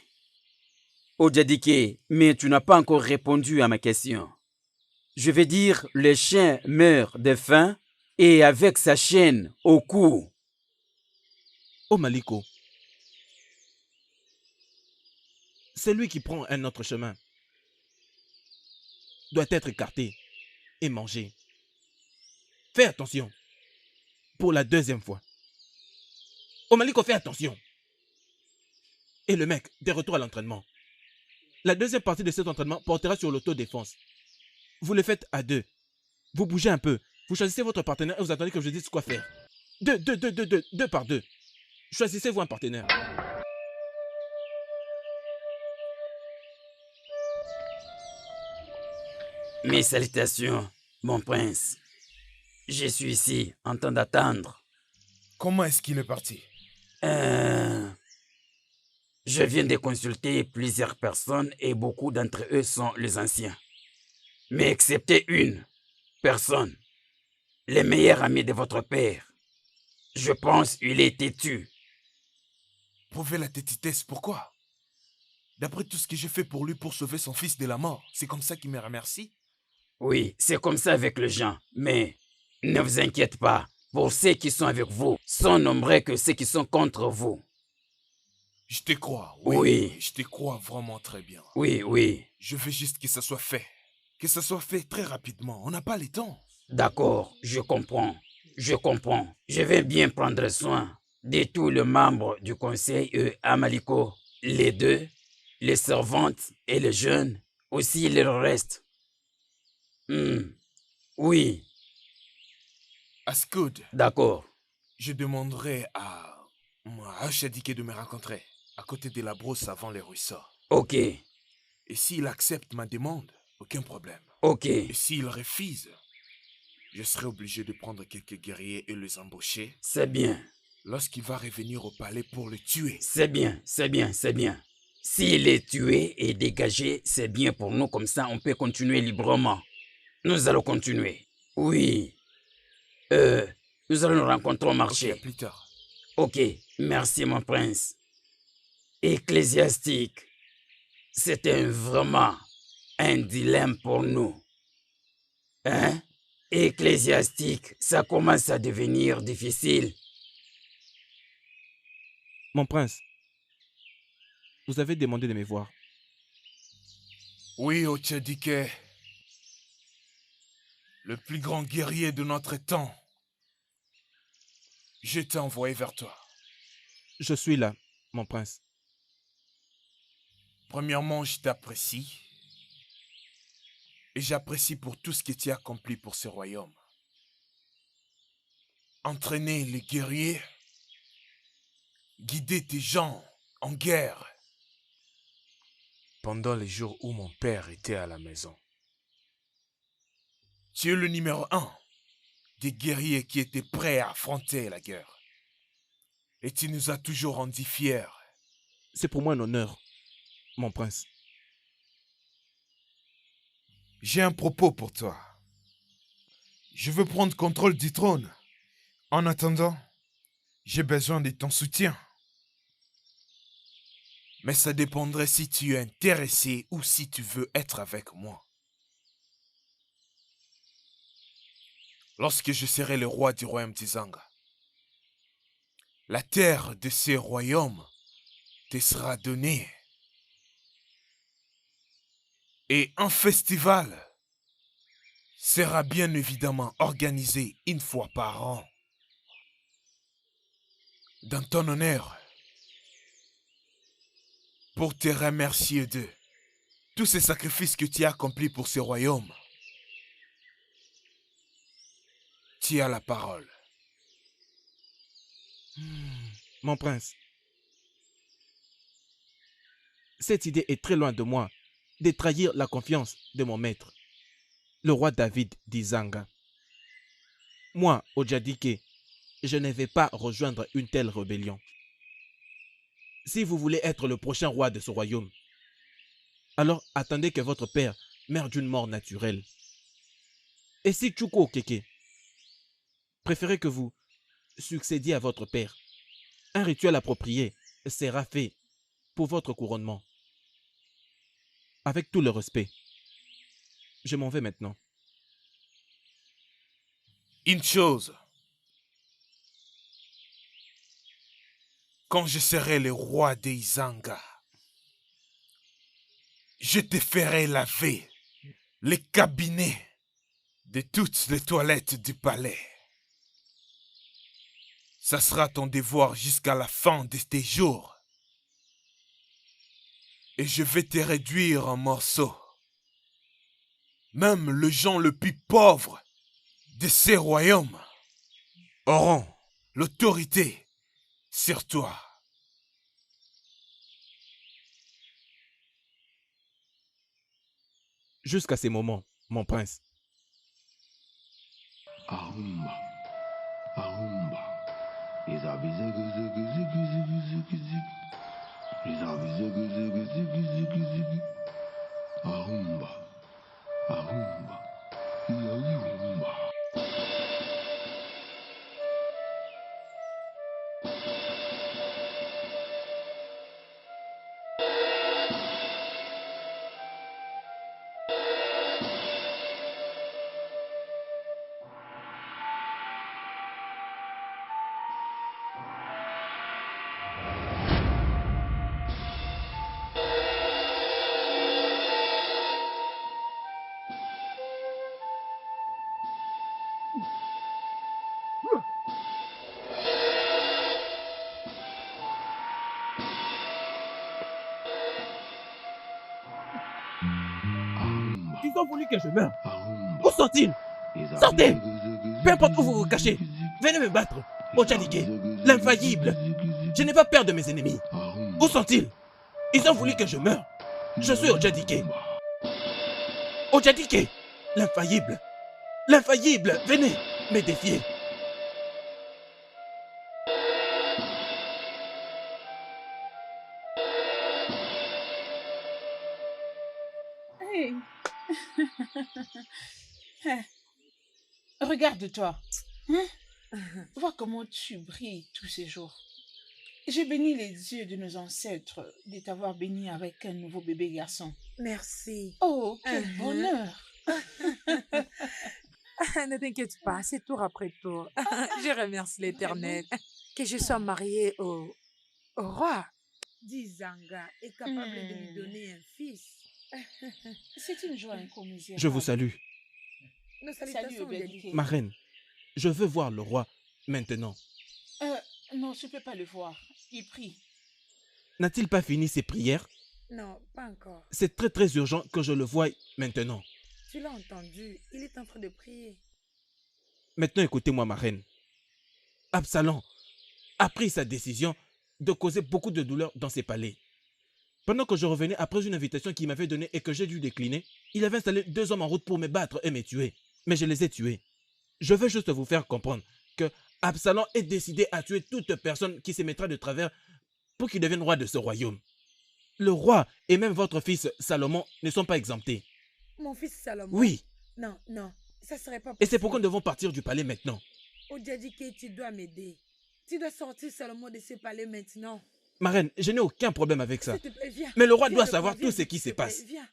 Ojadike, mais tu n'as pas encore répondu à ma question. Je vais dire, le chien meurt de faim et avec sa chaîne au cou. Oh Maliko, celui qui prend un autre chemin doit être écarté et mangé. Fais attention. Pour la deuxième fois. Oh Maliko, fais attention. Et le mec, de retour à l'entraînement. La deuxième partie de cet entraînement portera sur l'autodéfense. Vous le faites à deux. Vous bougez un peu. Vous choisissez votre partenaire et vous attendez que je dise quoi faire. Deux par deux. Choisissez-vous un partenaire. Mes salutations, mon prince. Je suis ici en train d'attendre. Comment est-ce qu'il est parti? Je viens de consulter plusieurs personnes et beaucoup d'entre eux sont les anciens. Mais excepté une personne, le meilleur ami de votre père. Je pense qu'il est têtu. Prouvez la tétitesse, pourquoi? D'après tout ce que j'ai fait pour lui pour sauver son fils de la mort, c'est comme ça qu'il me remercie? Oui, c'est comme ça avec les gens. Mais ne vous inquiétez pas. Pour ceux qui sont avec vous, sont nombreux que ceux qui sont contre vous. Je te crois, Oui. Je te crois vraiment très bien. Oui. Je veux juste que ça soit fait. Que ça soit fait très rapidement. On n'a pas le temps. D'accord, je comprends. Je vais bien prendre soin de tous les membres du conseil et à Maliko, les deux, les servantes et les jeunes, aussi le reste. Oui, Ascoud, d'accord. je demanderai à Shadike de me rencontrer à côté de la brosse avant les ruisseaux. Ok, Et s'il accepte ma demande, aucun problème. ok. Et s'il refuse, je serai obligé de prendre quelques guerriers et les embaucher C'est bien, lorsqu'il va revenir au palais pour le tuer. c'est bien. S'il est tué et dégagé, c'est bien pour nous, comme ça on peut continuer librement. Nous allons continuer. Oui. Nous allons nous rencontrer au marché. Ok, à plus tard. Ok, merci mon prince. Ecclésiastique, c'était vraiment un dilemme pour nous. Hein? Ecclésiastique, ça commence à devenir difficile. Mon prince, vous avez demandé de me voir. Oui, Ochadike, le plus grand guerrier de notre temps. Je t'ai envoyé vers toi. Je suis là, mon prince. Premièrement, je t'apprécie. Et j'apprécie pour tout ce que tu as accompli pour ce royaume. Entraîner les guerriers, guider tes gens en guerre. Pendant les jours où mon père était à la maison. Tu es le numéro 1 des guerriers qui étaient prêts à affronter la guerre. Et tu nous as toujours rendus fiers. C'est pour moi un honneur, mon prince. J'ai un propos pour toi. Je veux prendre contrôle du trône. En attendant, j'ai besoin de ton soutien. Mais ça dépendrait si tu es intéressé ou si tu veux être avec moi. Lorsque je serai le roi du royaume d'Izanga, la terre de ce royaume te sera donnée. Et un festival sera bien évidemment organisé une fois par an. Dans ton honneur, pour te remercier de tous ces sacrifices que tu as accomplis pour ce royaume. Tu as la parole. Mon prince, cette idée est très loin de moi de trahir la confiance de mon maître, le roi David d'Izanga. Moi, Ojadike, je ne vais pas rejoindre une telle rébellion. Si vous voulez être le prochain roi de ce royaume, alors attendez que votre père meure d'une mort naturelle. Et si Chuko Okeke préférez que vous succédiez à votre père, un rituel approprié sera fait pour votre couronnement. Avec tout le respect, je m'en vais maintenant. Une chose. Quand je serai le roi des Izanga, je te ferai laver les cabinets de toutes les toilettes du palais. Ça sera ton devoir jusqu'à la fin de tes jours. Et je vais te réduire en morceaux. Même le gens le plus pauvre de ces royaumes auront l'autorité sur toi. Jusqu'à ces moments, mon prince. Ahumba, ahumba. Izabi zigi zigi zigi zigi zigi zigi. Izabi zigi zigi zigi zigi zigi. Ahumba, ahumba. Ahumba. Ils ont voulu que je meure. Où sont-ils? Sortez! Peu importe où vous vous cachez, venez me battre. Ojadike, l'infaillible. Je n'ai pas peur de mes ennemis. Où sont-ils? Ils ont voulu que je meure. Je suis Ojadike. Ojadike, l'infaillible. L'infaillible, venez me défier. Hey. Regarde-toi. Hein? Vois comment tu brilles tous ces jours. J'ai béni les yeux de nos ancêtres de t'avoir béni avec un nouveau bébé garçon. Merci. Oh, quel bonheur. Ne t'inquiète pas, c'est tour après tour. Je remercie l'Éternel. Que je sois mariée au roi d'Izanga est capable de lui donner un fils. C'est une joie incommensurable. Je vous salue. Nos Salut, salutations, Obédique. Ojadike. Ma reine, je veux voir le roi maintenant. Non, je ne peux pas le voir. Il prie. N'a-t-il pas fini ses prières? Non, pas encore. C'est très très urgent que je le voie maintenant. Tu l'as entendu, il est en train de prier. Maintenant, écoutez-moi, ma reine. Absalom a pris sa décision de causer beaucoup de douleur dans ses palais. Pendant que je revenais après une invitation qu'il m'avait donnée et que j'ai dû décliner, il avait installé 2 hommes en route pour me battre et me tuer. Mais je les ai tués. Je veux juste vous faire comprendre que Absalom est décidé à tuer toute personne qui se mettra de travers pour qu'il devienne roi de ce royaume. Le roi et même votre fils Salomon ne sont pas exemptés. Mon fils Salomon? Oui, Non, non, ça serait pas et possible. c'est pourquoi nous devons partir du palais maintenant. Ojadike, tu dois m'aider. Tu dois sortir Salomon de ce palais maintenant. Ma reine, je n'ai aucun problème avec ça. S'il te plaît, viens. Mais le roi Viens doit avec savoir moi, viens tout ce vite, qui s'il se te plaît, passe. Viens.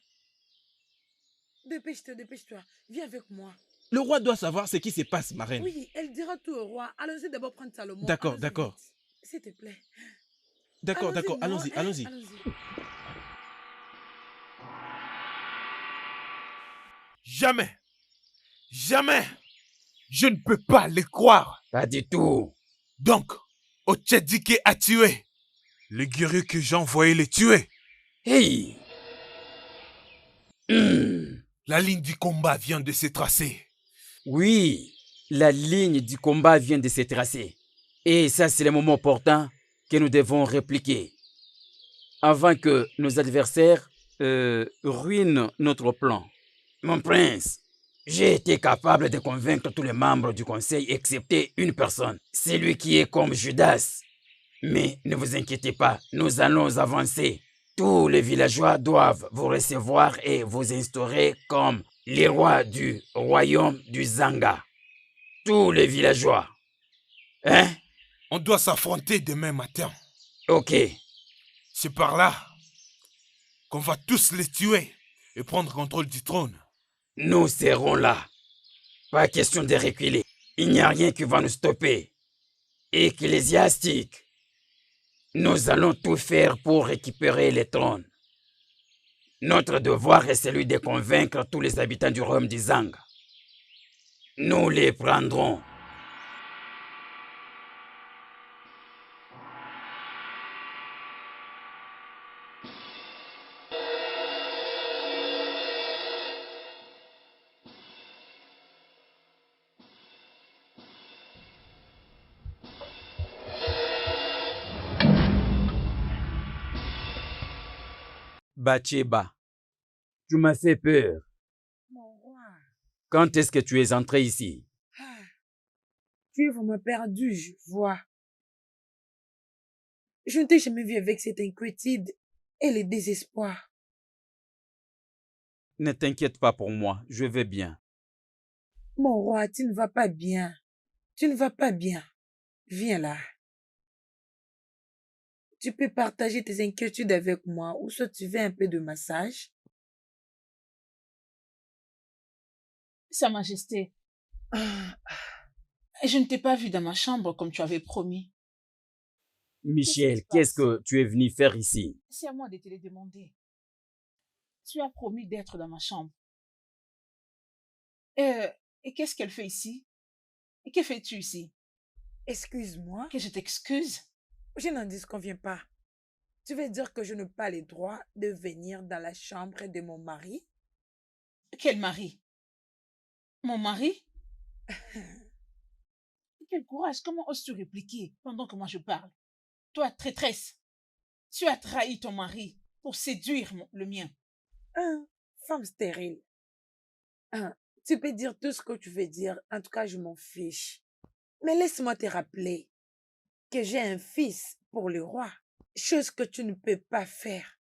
Dépêche-toi, dépêche-toi. Viens avec moi. Le roi doit savoir ce qui se passe, ma reine. Oui, elle dira tout au roi. Allons-y d'abord prendre Salomon. D'accord, Allons-y d'accord. vite. S'il te plaît. D'accord, Allons-y, d'accord, non, allons-y, hein, allons-y. allons-y. Jamais. Jamais. Je ne peux pas les croire. Pas du tout. Donc, Ojadike a tué le guerrier que j'ai envoyé les tuer. Hey. La ligne du combat vient de se tracer. Oui, la ligne du combat vient de se tracer. Et ça, c'est le moment opportun que nous devons répliquer. Avant que nos adversaires ruinent notre plan. Mon prince, j'ai été capable de convaincre tous les membres du conseil excepté une personne. Celui qui est comme Judas. Mais ne vous inquiétez pas, nous allons avancer. Tous les villageois doivent vous recevoir et vous instaurer comme les rois du royaume du Zanga. Tous les villageois. Hein? On doit s'affronter demain matin. Ok, C'est par là qu'on va tous les tuer et prendre contrôle du trône. Nous serons là. Pas question de reculer. Il n'y a rien qui va nous stopper. Ecclésiastique, nous allons tout faire pour récupérer les trônes. Notre devoir est celui de convaincre tous les habitants du royaume d'Izang. Nous les prendrons. Bathsheba, tu m'as fait peur. Mon roi. Quand est-ce que tu es entré ici? Ah, tu es vraiment perdu, je vois. Je ne t'ai jamais vu avec cette inquiétude et le désespoir. Ne t'inquiète pas pour moi, je vais bien. Mon roi, tu ne vas pas bien. Tu ne vas pas bien. Viens là. Tu peux partager tes inquiétudes avec moi ou soit tu veux un peu de massage. Sa Majesté, je ne t'ai pas vu dans ma chambre comme tu avais promis. Michel, qu'est-ce que tu es venu faire ici? C'est à moi de te le demander. Tu as promis d'être dans ma chambre. Et qu'est-ce qu'elle fait ici? Et que fais-tu ici? Excuse-moi, Que je t'excuse? je n'en disconviens pas. Tu veux dire que je n'ai pas le droit de venir dans la chambre de mon mari? Quel mari? Mon mari? Quel courage, comment oses-tu répliquer pendant que moi je parle? Toi, traîtresse, tu as trahi ton mari pour séduire le mien. Femme stérile. Tu peux dire tout ce que tu veux dire, en tout cas je m'en fiche. Mais laisse-moi te rappeler que j'ai un fils pour le roi, chose que tu ne peux pas faire.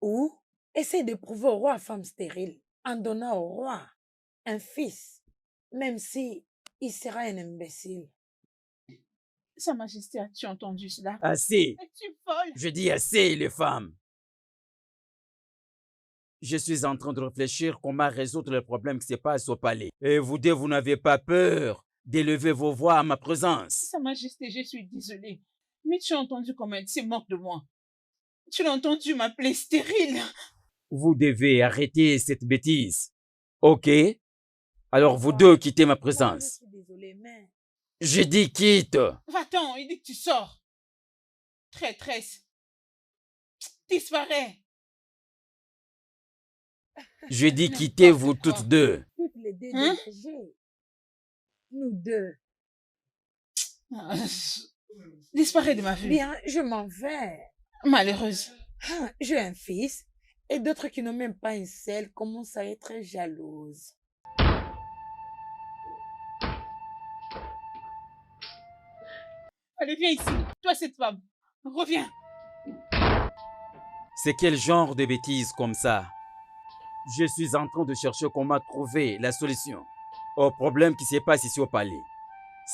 Ou essaie de prouver au roi, femme stérile, en donnant au roi un fils, même si il sera un imbécile. Sa Majesté, as-tu entendu cela? Assez. Es-tu folle? Je dis assez, les femmes. Je suis en train de réfléchir comment résoudre le problème qui se passe au palais. Et vous deux, vous n'avez pas peur d'élever vos voix à ma présence. Sa Majesté, je suis désolée. Mais tu as entendu comment elle se moque de moi. Tu l'as entendu m'appeler stérile. Vous devez arrêter cette bêtise. Ok? Alors vous deux quittez ma Moi, je présence. suis désolée, mais J'ai dit quitte. Va-t'en, il dit que tu sors. Traîtresse. Disparais. J'ai dit quittez vous N'importe quoi. toutes deux. toutes les deux Hein? dégagées. Nous deux. Ah, Disparais de ma vue. Bien, je m'en vais. Malheureuse. J'ai un fils et d'autres qui n'ont même pas une selle commencent à être jalouses. Allez, viens ici. Toi, cette femme. Reviens. C'est quel genre de bêtises comme ça? Je suis en train de chercher comment trouver la solution au problème qui se passe ici au palais.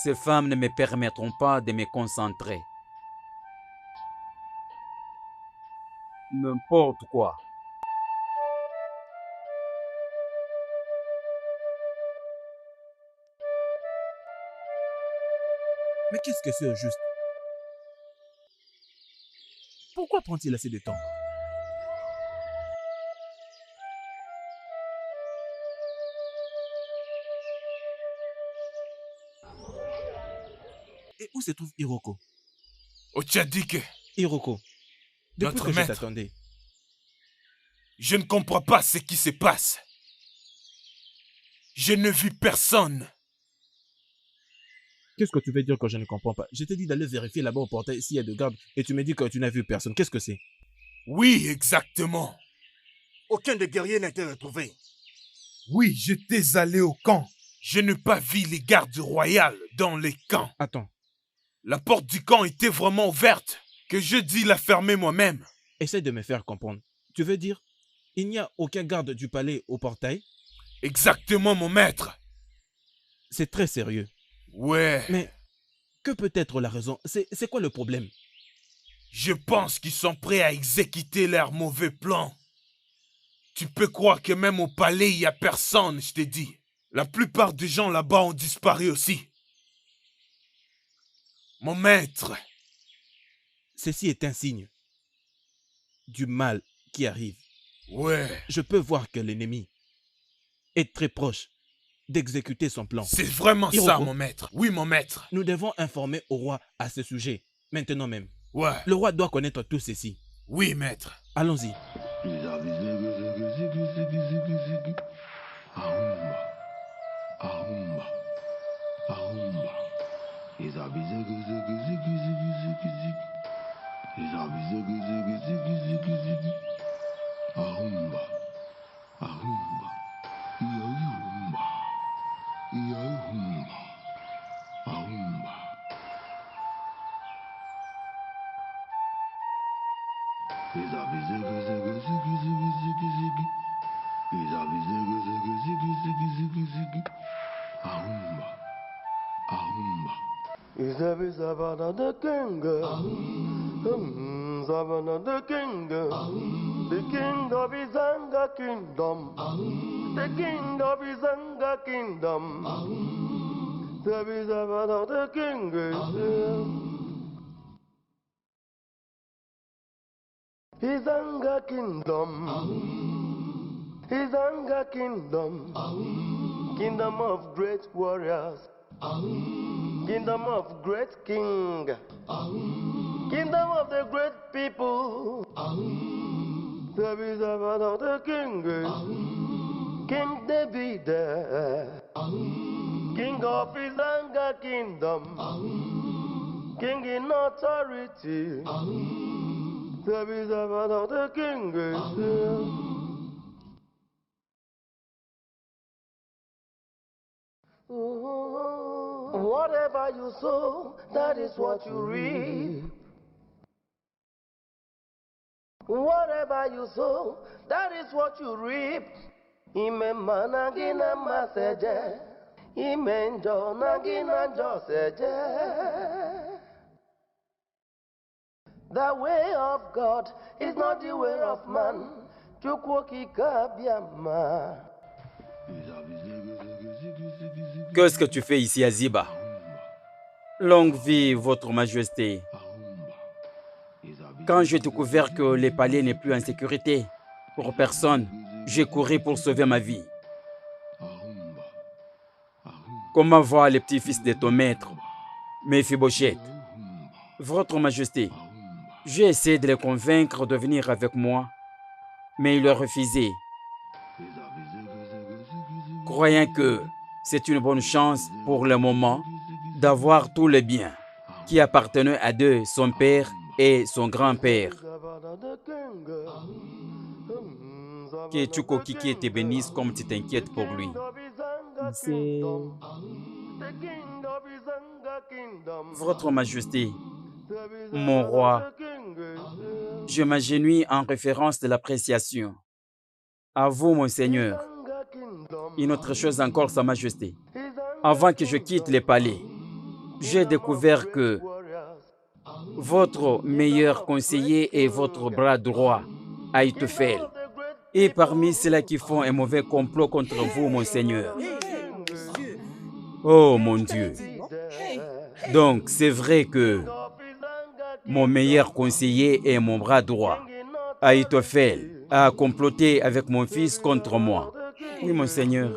Ces femmes ne me permettront pas de me concentrer. N'importe quoi. Mais qu'est-ce que c'est au juste? Pourquoi prend-il assez de temps? Et où se trouve Hiroko? Ochadike, Hiroko, depuis Notre que je maître. t'attendais, je ne comprends pas ce qui se passe. Je ne vis personne. qu'est-ce que tu veux dire que je ne comprends pas? Je t'ai dit d'aller vérifier là-bas au portail s'il y a de gardes et tu me dis que tu n'as vu personne. Qu'est-ce que c'est? Oui, exactement. Aucun des guerriers n'a été retrouvé. Oui, j'étais allé au camp. Je n'ai pas vu les gardes royales dans les camps. Attends, La porte du camp était vraiment ouverte, que je dis la fermer moi-même. essaie de me faire comprendre. Tu veux dire, il n'y a aucun garde du palais au portail? Exactement, mon maître. C'est très sérieux. Ouais. Mais que peut être la raison? C'est quoi le problème? Je pense qu'ils sont prêts à exécuter leurs mauvais plans. Tu peux croire que même au palais, il n'y a personne, je t'ai dit. La plupart des gens là-bas ont disparu aussi. Mon maître. Ceci est un signe du mal qui arrive. Ouais. Je peux voir que l'ennemi est très proche d'exécuter son plan. C'est vraiment ça, Hiroko, mon maître. Oui, mon maître. nous devons informer au roi à ce sujet, maintenant même. Ouais. Le roi doit connaître tout ceci. Oui, maître. Allons-y. Savannah the king, Savannah the king, the king of Izanga kingdom, the king of Izanga kingdom, Savannah the king. Izanga kingdom, Izanga kingdom, kingdom of great warriors. Kingdom of great king, kingdom of the great people. There is another king, King David, king of his anger kingdom, king in authority. There is another king. Whatever you sow, that is what you reap. Whatever you sow, that is what you reap. Ime managina maseje, ime njo nagina njo seje. The way of God is not the way of man. Chukwoki kabiama. Qu'est-ce que tu fais ici, Aziba? Longue vie, votre majesté. Quand j'ai découvert que le palais n'est plus en sécurité pour personne, j'ai couru pour sauver ma vie. Comment va le petit-fils de ton maître, Mephibosheth? Votre majesté, j'ai essayé de le convaincre de venir avec moi, mais il a refusé, croyant que c'est une bonne chance pour le moment d'avoir tous les biens qui appartenaient à deux, son père et son grand-père. Que Chuko Kiki te bénisse comme tu t'inquiètes pour lui. C'est... Votre Majesté, mon roi, je m'agenouille en référence de l'appréciation. À vous, mon Seigneur. Une autre chose encore, Sa Majesté. Avant que je quitte le palais, j'ai découvert que votre meilleur conseiller est votre bras droit, Ahitophel. Et parmi ceux-là qui font un mauvais complot contre vous, mon Seigneur. Oh mon Dieu. Donc, c'est vrai que mon meilleur conseiller est mon bras droit, Ahitophel, a comploté avec mon fils contre moi. Oui, mon Seigneur.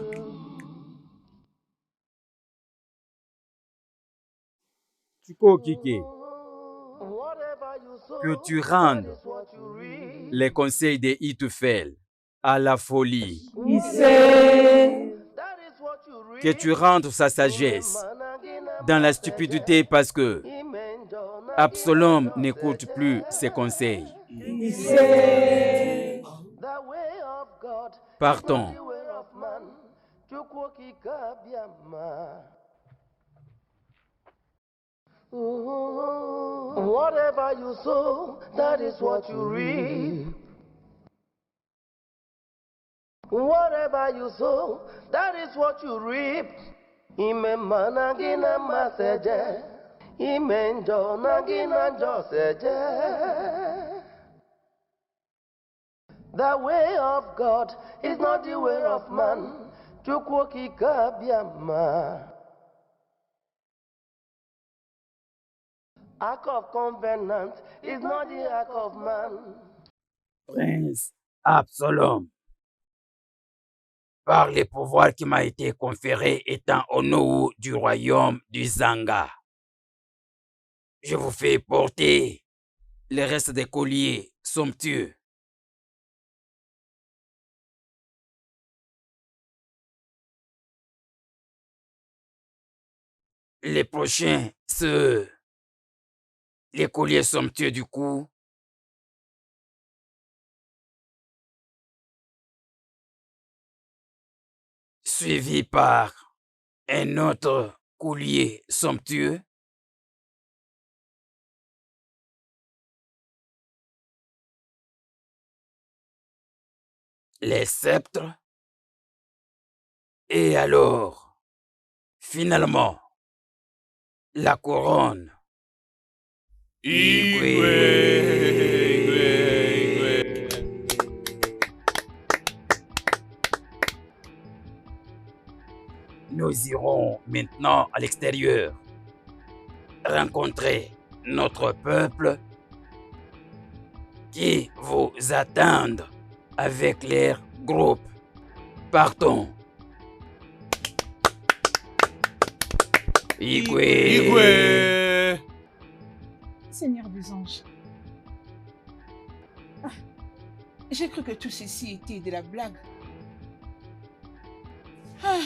Chuko Kiki, que tu rendes les conseils de Ahitophel à la folie. Que tu rendes sa sagesse dans la stupidité parce que Absalom n'écoute plus ses conseils. Partons. Whatever you sow, that is what you reap. Whatever you sow, that is what you reap. Ime managina maseje, ime njọ na gị na njọ seje. The way of God is not the way of man. Chukwu okike abịama. Act of covenant is not the act of man. Prince Absalom, par les pouvoirs qui m'a été conféré étant au nom du royaume du Zanga, je vous fais porter le reste des colliers somptueux. Les prochains, les colliers somptueux du cou, suivi par un autre collier somptueux, les sceptres, et alors, finalement, la couronne. Nous irons maintenant à l'extérieur rencontrer notre peuple qui vous attendent avec leur groupe. Partons. Igwe. Seigneur des anges. Ah, j'ai cru que tout ceci était de la blague. Ah,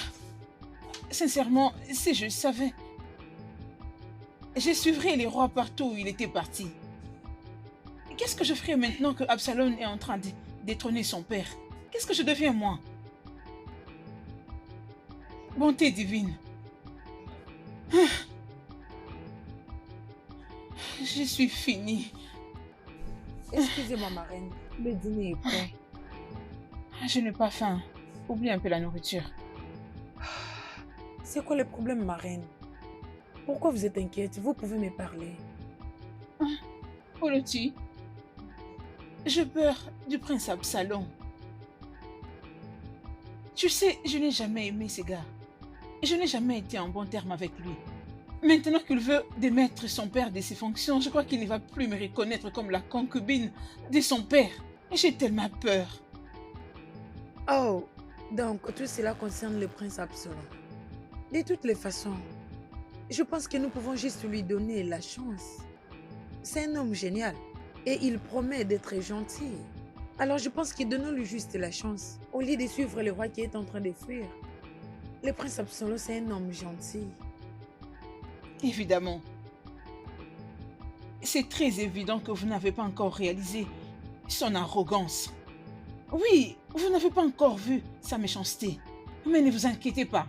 sincèrement, si je savais, je suivrais les rois partout où il était parti. Qu'est-ce que je ferais maintenant que Absalom est en train de détrôner son père? Qu'est-ce que je deviens moi? Bonté divine. Ah, je suis finie. Excusez-moi, ma reine. Le dîner est prêt. Je n'ai pas faim. Oublie un peu la nourriture. C'est quoi le problème, ma reine? Pourquoi vous êtes inquiète? Vous pouvez me parler. Oloti, j'ai peur du prince Absalom. Tu sais, je n'ai jamais aimé ce gars. Je n'ai jamais été en bon terme avec lui. Maintenant qu'il veut démettre son père de ses fonctions, je crois qu'il ne va plus me reconnaître comme la concubine de son père. J'ai tellement peur. Oh, donc tout cela concerne le prince Absalom. De toutes les façons, je pense que nous pouvons juste lui donner la chance. C'est un homme génial et il promet d'être gentil. Alors je pense que donnons-lui juste la chance au lieu de suivre le roi qui est en train de fuir. Le prince Absalom, c'est un homme gentil. Évidemment. C'est très évident que vous n'avez pas encore réalisé son arrogance. Oui, vous n'avez pas encore vu sa méchanceté. Mais ne vous inquiétez pas.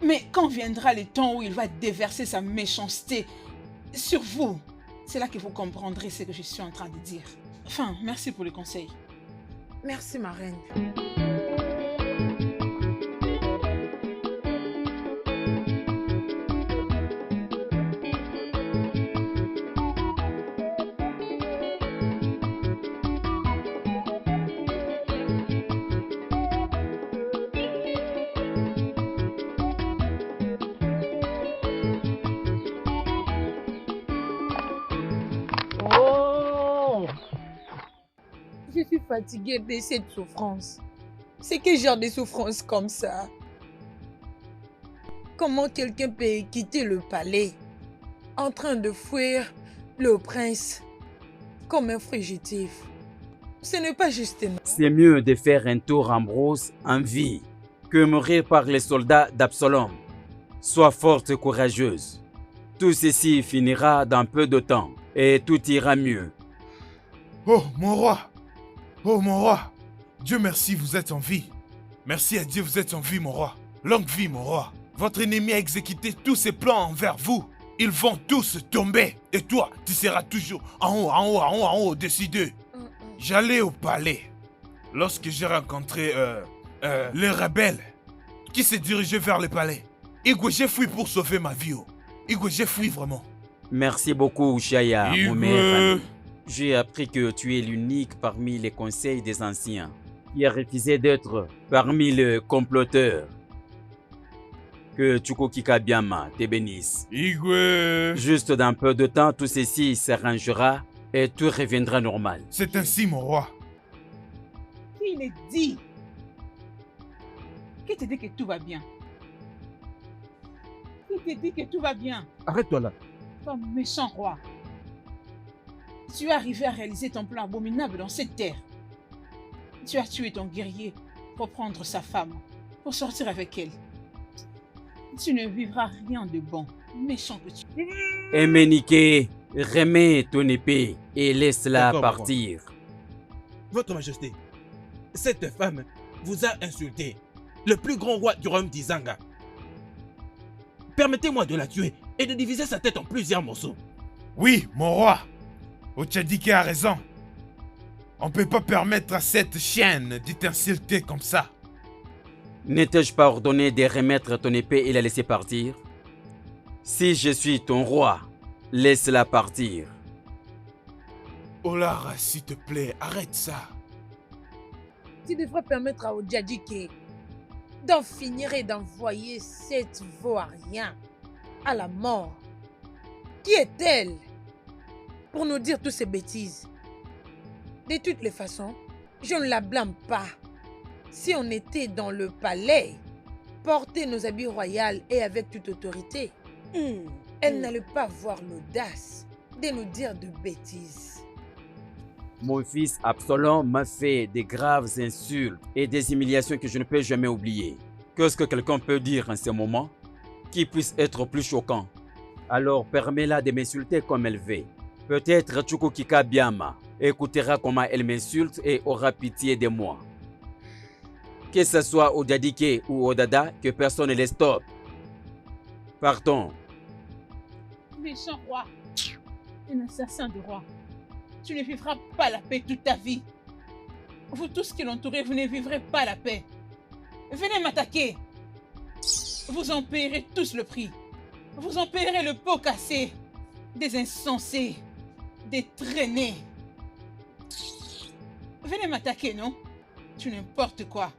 Mais quand viendra le temps où il va déverser sa méchanceté sur vous, c'est là que vous comprendrez ce que je suis en train de dire. Enfin, merci pour le conseil. Merci, ma reine. Je suis fatiguée de cette souffrance. C'est quel genre de souffrance comme ça? Comment quelqu'un peut quitter le palais en train de fuir le prince comme un fugitif? Ce n'est pas juste. C'est mieux de faire un tour en brousse en vie que mourir par les soldats d'Absalom. Sois forte et courageuse. Tout ceci finira dans peu de temps et tout ira mieux. Oh, mon roi! Oh, mon roi! Dieu merci, vous êtes en vie. Merci à Dieu, vous êtes en vie, mon roi. Longue vie, mon roi. Votre ennemi a exécuté tous ses plans envers vous. Ils vont tous tomber. Et toi, tu seras toujours en haut, en haut, en haut, en haut, au-dessus d'eux. J'allais au palais lorsque j'ai rencontré les rebelles qui se dirigeaient vers le palais. Igwe, j'ai fui pour sauver ma vie. Oh. Igwe, j'ai fui vraiment. Merci beaucoup, Ushaya, mon meilleur Igwe. ami. J'ai appris que tu es l'unique parmi les conseils des anciens qui a refusé d'être parmi les comploteurs. Que Chuko Kikabiama te bénisse. Igwe. Juste dans peu de temps, tout ceci s'arrangera et tout reviendra normal. C'est ainsi, mon roi. Qui le dit? Qui te dit que tout va bien? Qui te dit que tout va bien? Arrête-toi là. Ton méchant roi. Tu es arrivé à réaliser ton plan abominable dans cette terre. Tu as tué ton guerrier pour prendre sa femme, pour sortir avec elle. Tu ne vivras rien de bon, méchant que tu es. Emenike, remets ton épée et laisse-la D'accord, mon roi. partir. Votre Majesté, cette femme vous a insulté, le plus grand roi du royaume d'Izanga. Permettez-moi de la tuer et de diviser sa tête en plusieurs morceaux. Oui, mon roi. Ochadike a raison. On ne peut pas permettre à cette chienne de t'insulter comme ça. N'étais-je pas ordonné de remettre ton épée et la laisser partir? Si je suis ton roi, laisse-la partir. Olara, s'il te plaît, arrête ça. Tu devrais permettre à Odjadjike d'en finir et d'envoyer cette vaurien à la mort. Qui est-elle pour nous dire toutes ces bêtises? De toutes les façons, je ne la blâme pas. Si on était dans le palais, porter nos habits royaux et avec toute autorité, elle n'allait pas avoir l'audace de nous dire de bêtises. Mon fils Absalom m'a fait des graves insultes et des humiliations que je ne peux jamais oublier. Qu'est-ce que quelqu'un peut dire en ce moment qui puisse être plus choquant? Alors permets-la de m'insulter comme elle veut. Peut-être Chuko Kikabiama écoutera comment elle m'insulte et aura pitié de moi. Que ce soit Odadike ou Odada, que personne ne les stoppe. Partons. Méchant roi, un assassin de roi. Tu ne vivras pas la paix toute ta vie. Vous tous qui l'entourez, vous ne vivrez pas la paix. Venez m'attaquer. Vous en paierez tous le prix. Vous en paierez le pot cassé. Des insensés, des traînés. Venez m'attaquer, non? Tu n'importe quoi.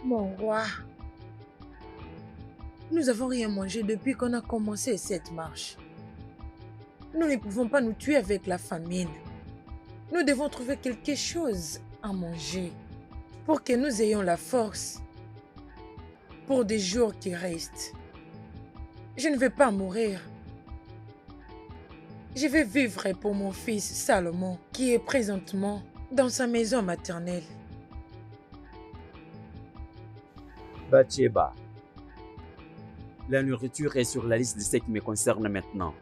Mon roi, nous n'avons rien mangé depuis qu'on a commencé cette marche. Nous ne pouvons pas nous tuer avec la famine. Nous devons trouver quelque chose à manger pour que nous ayons la force pour des jours qui restent. Je ne vais pas mourir. Je vais vivre pour mon fils Salomon qui est présentement dans sa maison maternelle. Bathsheba, la nourriture est sur la liste de ce qui me concerne maintenant.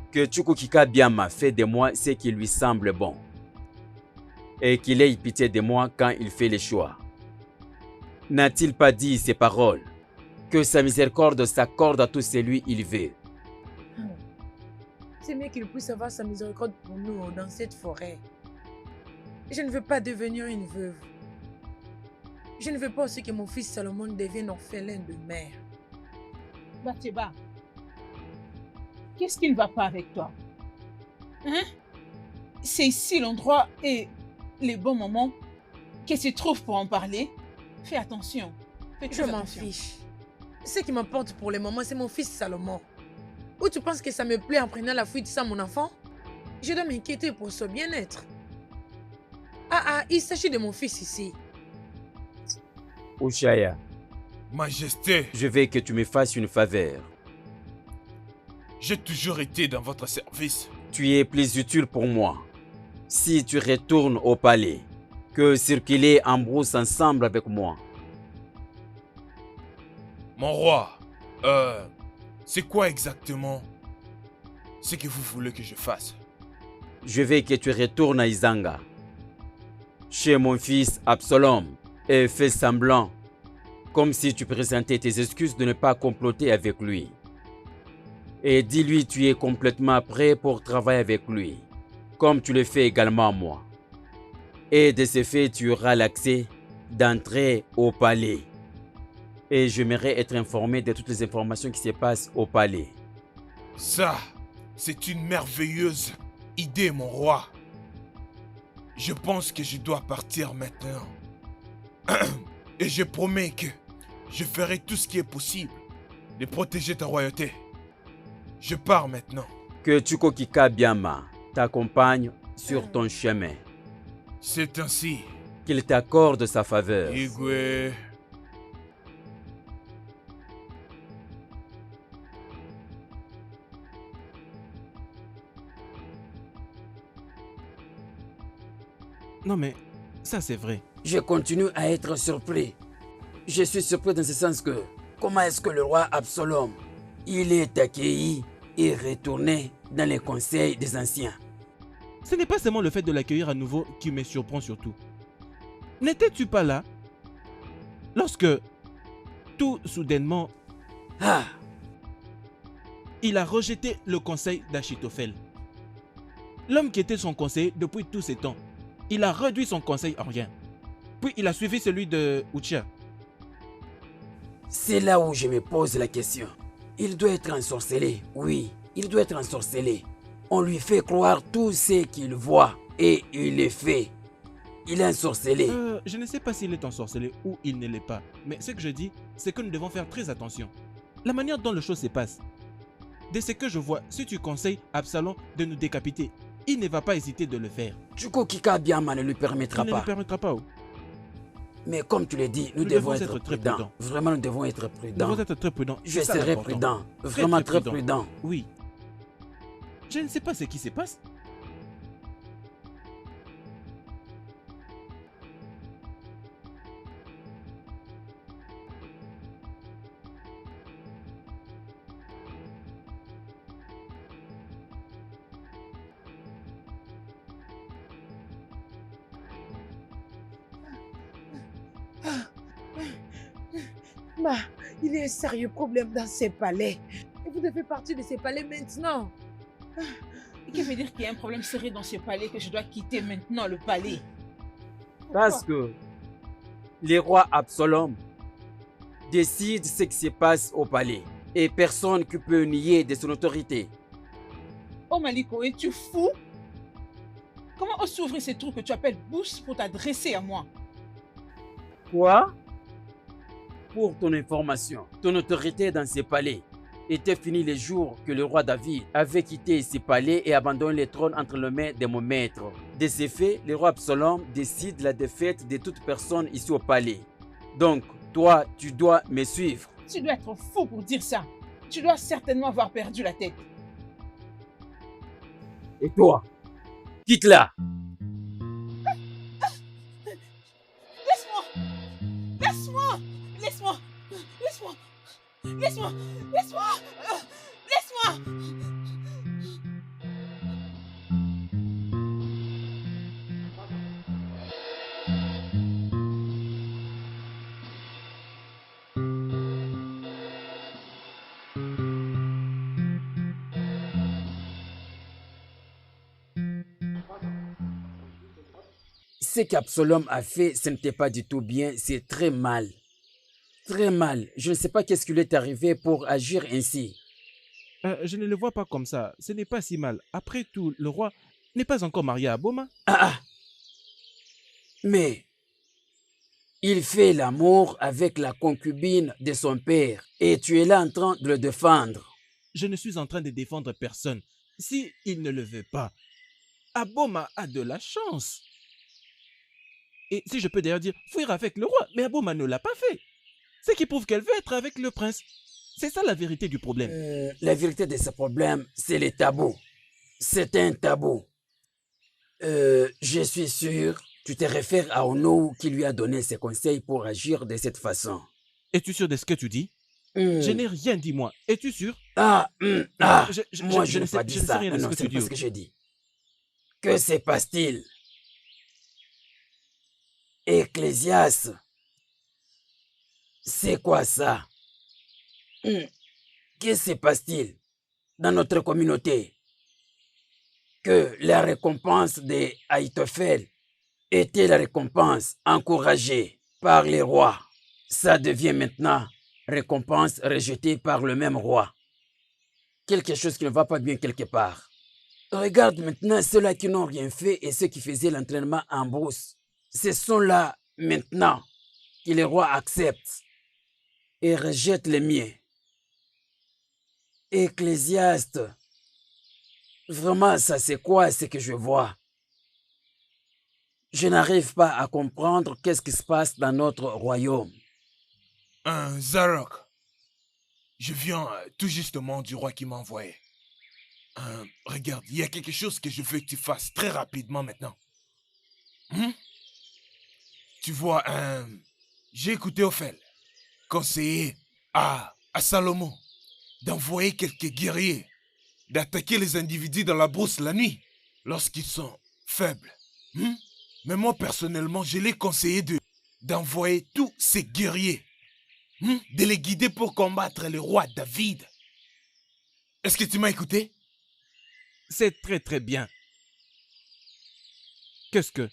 Que Chuko Kikabiama fait de moi ce qui lui semble bon. Et qu'il ait pitié de moi quand il fait les choix. N'a-t-il pas dit ces paroles? Que sa miséricorde s'accorde à tout celui qu'il veut. C'est mieux qu'il puisse avoir sa miséricorde pour nous dans cette forêt. Je ne veux pas devenir une veuve. Je ne veux pas aussi que mon fils Salomon devienne orphelin de mère. Bathsheba, qu'est-ce qui ne va pas avec toi? Hein? C'est ici l'endroit et les bons moments que tu trouves pour en parler. Fais attention. Fais Je très m'en attention. fiche. Ce qui m'importe pour le moment, c'est mon fils Salomon. Ou tu penses que ça me plaît en prenant la fuite sans mon enfant? Je dois m'inquiéter pour son bien-être. Ah, il s'agit de mon fils ici. Ushaya, Majesté, je veux que tu me fasses une faveur. j'ai toujours été dans votre service. Tu es plus utile pour moi. Si tu retournes au palais, que circuler en brousse ensemble avec moi. Mon roi, c'est quoi exactement ce que vous voulez que je fasse? Je veux que tu retournes à Izanga, chez mon fils Absalom, et fais semblant, comme si tu présentais tes excuses de ne pas comploter avec lui. Et dis-lui tu es complètement prêt pour travailler avec lui, comme tu le fais également moi. Et de ce fait, tu auras l'accès d'entrer au palais. Et j'aimerais être informé de toutes les informations qui se passent au palais. Ça, c'est une merveilleuse idée, mon roi. Je pense que je dois partir maintenant. Et je promets que je ferai tout ce qui est possible de protéger ta royauté. Je pars maintenant. Que Chuko Kika Biama t'accompagne sur ton chemin. C'est ainsi. Qu'il t'accorde sa faveur. Igwe. Non mais, ça c'est vrai. Je continue à être surpris. Je suis surpris dans ce sens que, comment est-ce que le roi Absalom, il est accueilli et retourné dans les conseils des anciens? Ce n'est pas seulement le fait de l'accueillir à nouveau qui me surprend surtout. N'étais-tu pas là lorsque, tout soudainement, il a rejeté le conseil d'Achitophel? L'homme qui était son conseiller depuis tous ces temps, il a réduit son conseil en rien. Puis il a suivi celui de Uchia. C'est là où je me pose la question. Il doit être ensorcelé, oui, il doit être ensorcelé. On lui fait croire tout ce qu'il voit et il le fait. Il est ensorcelé. Je ne sais pas s'il est ensorcelé ou il ne l'est pas. Mais ce que je dis, c'est que nous devons faire très attention. La manière dont les choses se passent. De ce que je vois, si tu conseilles Absalom de nous décapiter, il ne va pas hésiter de le faire. Chuko Kika Biama ne lui permettra pas. Il ne lui permettra pas. Mais comme tu l'as dit, nous devons être prudents. Prudents. Vraiment, nous devons être prudents. Nous devons être très prudents. Je serai prudent. Vraiment très prudent. Oui. Je ne sais pas ce qui se passe. Il y a un sérieux problème dans ces palais. Et vous devez partir de ces palais maintenant. Que veut dire qu'il y a un problème sérieux dans ce palais que je dois quitter maintenant le palais? Parce que le roi Absalom décide ce qui se passe au palais et personne ne peut nier de son autorité. Oh Maliko, es-tu fou? Comment oses-tu ouvrir ces trous que tu appelles bouche pour t'adresser à moi? Quoi? Pour ton information, ton autorité dans ces palais était finie le jour que le roi David avait quitté ces palais et abandonné le trône entre les mains de mon maître. De ce fait, le roi Absalom décide la défaite de toute personne ici au palais. Donc, toi, tu dois me suivre. Tu dois être fou pour dire ça. Tu dois certainement avoir perdu la tête. Et toi, quitte-la. Laisse-moi! Laisse-moi! Laisse-moi! Laisse-moi! Laisse-moi! Laisse-moi! Ce qu'Absalom a fait, ce n'était pas du tout bien, c'est très mal. Très mal. Je ne sais pas qu'est-ce qui lui est arrivé pour agir ainsi. Je ne le vois pas comme ça. Ce n'est pas si mal. Après tout, le roi n'est pas encore marié à Boma. Mais il fait l'amour avec la concubine de son père et tu es là en train de le défendre. Je ne suis en train de défendre personne. Si il ne le veut pas, Aboma a de la chance. Et si je peux d'ailleurs dire, fuir avec le roi, mais Aboma ne l'a pas fait. Ce qui prouve qu'elle veut être avec le prince. C'est ça la vérité du problème. La vérité de ce problème, c'est le tabou. C'est un tabou. Je suis sûr, tu te réfères à Ono qui lui a donné ses conseils pour agir de cette façon. Es-tu sûr de ce que tu dis? Je n'ai rien dit, moi. Es-tu sûr? Moi, je n'ai pas dit ça. Non, c'est pas ce que j'ai dit. Que se passe-t-il? Ecclésias. C'est quoi ça? Que se passe-t-il dans notre communauté? Que la récompense de Ahitophel était la récompense encouragée par les rois. Ça devient maintenant récompense rejetée par le même roi. Quelque chose qui ne va pas bien quelque part. Regarde maintenant ceux-là qui n'ont rien fait et ceux qui faisaient l'entraînement en brousse. Ce sont là maintenant que les rois acceptent et rejettent les miens. Ecclésiaste, vraiment ça c'est quoi ce que je vois? Je n'arrive pas à comprendre qu'est-ce qui se passe dans notre royaume. Zarok, je viens tout justement du roi qui m'a envoyé. Regarde, il y a quelque chose que je veux que tu fasses très rapidement maintenant. Tu vois, j'ai écouté Ophel, conseiller à Salomon, d'envoyer quelques guerriers, d'attaquer les individus dans la brousse la nuit, lorsqu'ils sont faibles. Mais moi, personnellement, je l'ai conseillé d'envoyer tous ces guerriers, de les guider pour combattre le roi David. Est-ce que tu m'as écouté? C'est très très bien. Qu'est-ce que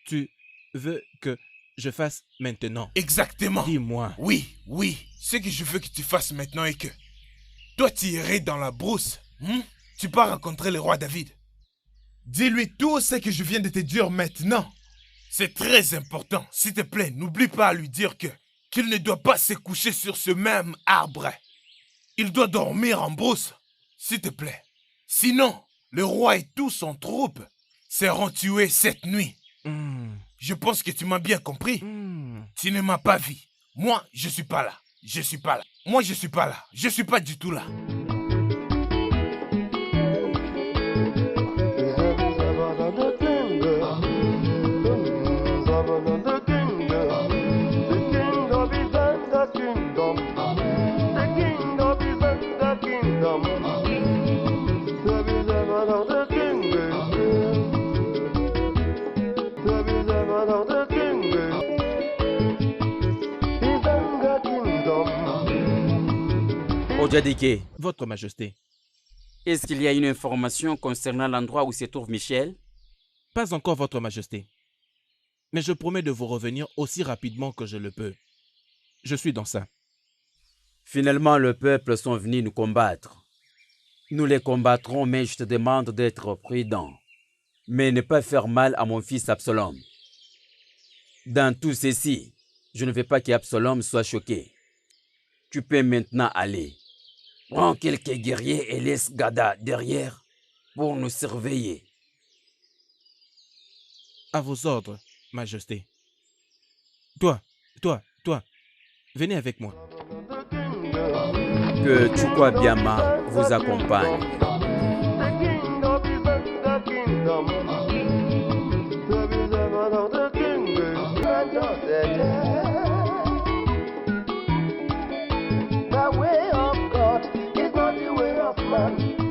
tu veux que je fasse maintenant? Exactement. Dis-moi. Oui. Ce que je veux que tu fasses maintenant est que toi, tu irais dans la brousse. Tu pars rencontrer le roi David. Dis-lui tout ce que je viens de te dire maintenant. C'est très important. S'il te plaît, n'oublie pas à lui dire qu'il ne doit pas se coucher sur ce même arbre. Il doit dormir en brousse, s'il te plaît. Sinon, le roi et tout son troupe seront tués cette nuit. Je pense que tu m'as bien compris. Tu ne m'as pas vu. Moi, je suis pas là. Moi, je suis pas là. Je suis pas du tout là. Ojadike, Votre Majesté, est-ce qu'il y a une information concernant l'endroit où se trouve Michel? pas encore Votre Majesté. Mais je promets de vous revenir aussi rapidement que je le peux. Je suis dans ça. Finalement, le peuple sont venus nous combattre. Nous les combattrons, mais je te demande d'être prudent. Mais ne pas faire mal à mon fils Absalom. Dans tout ceci, je ne veux pas qu'Absalom soit choqué. Tu peux maintenant aller. Prends quelques guerriers et laisse Gada derrière pour nous surveiller. À vos ordres, Majesté. Toi, venez avec moi. Que Chukwa Biama vous accompagne. The way of God is not the way of man.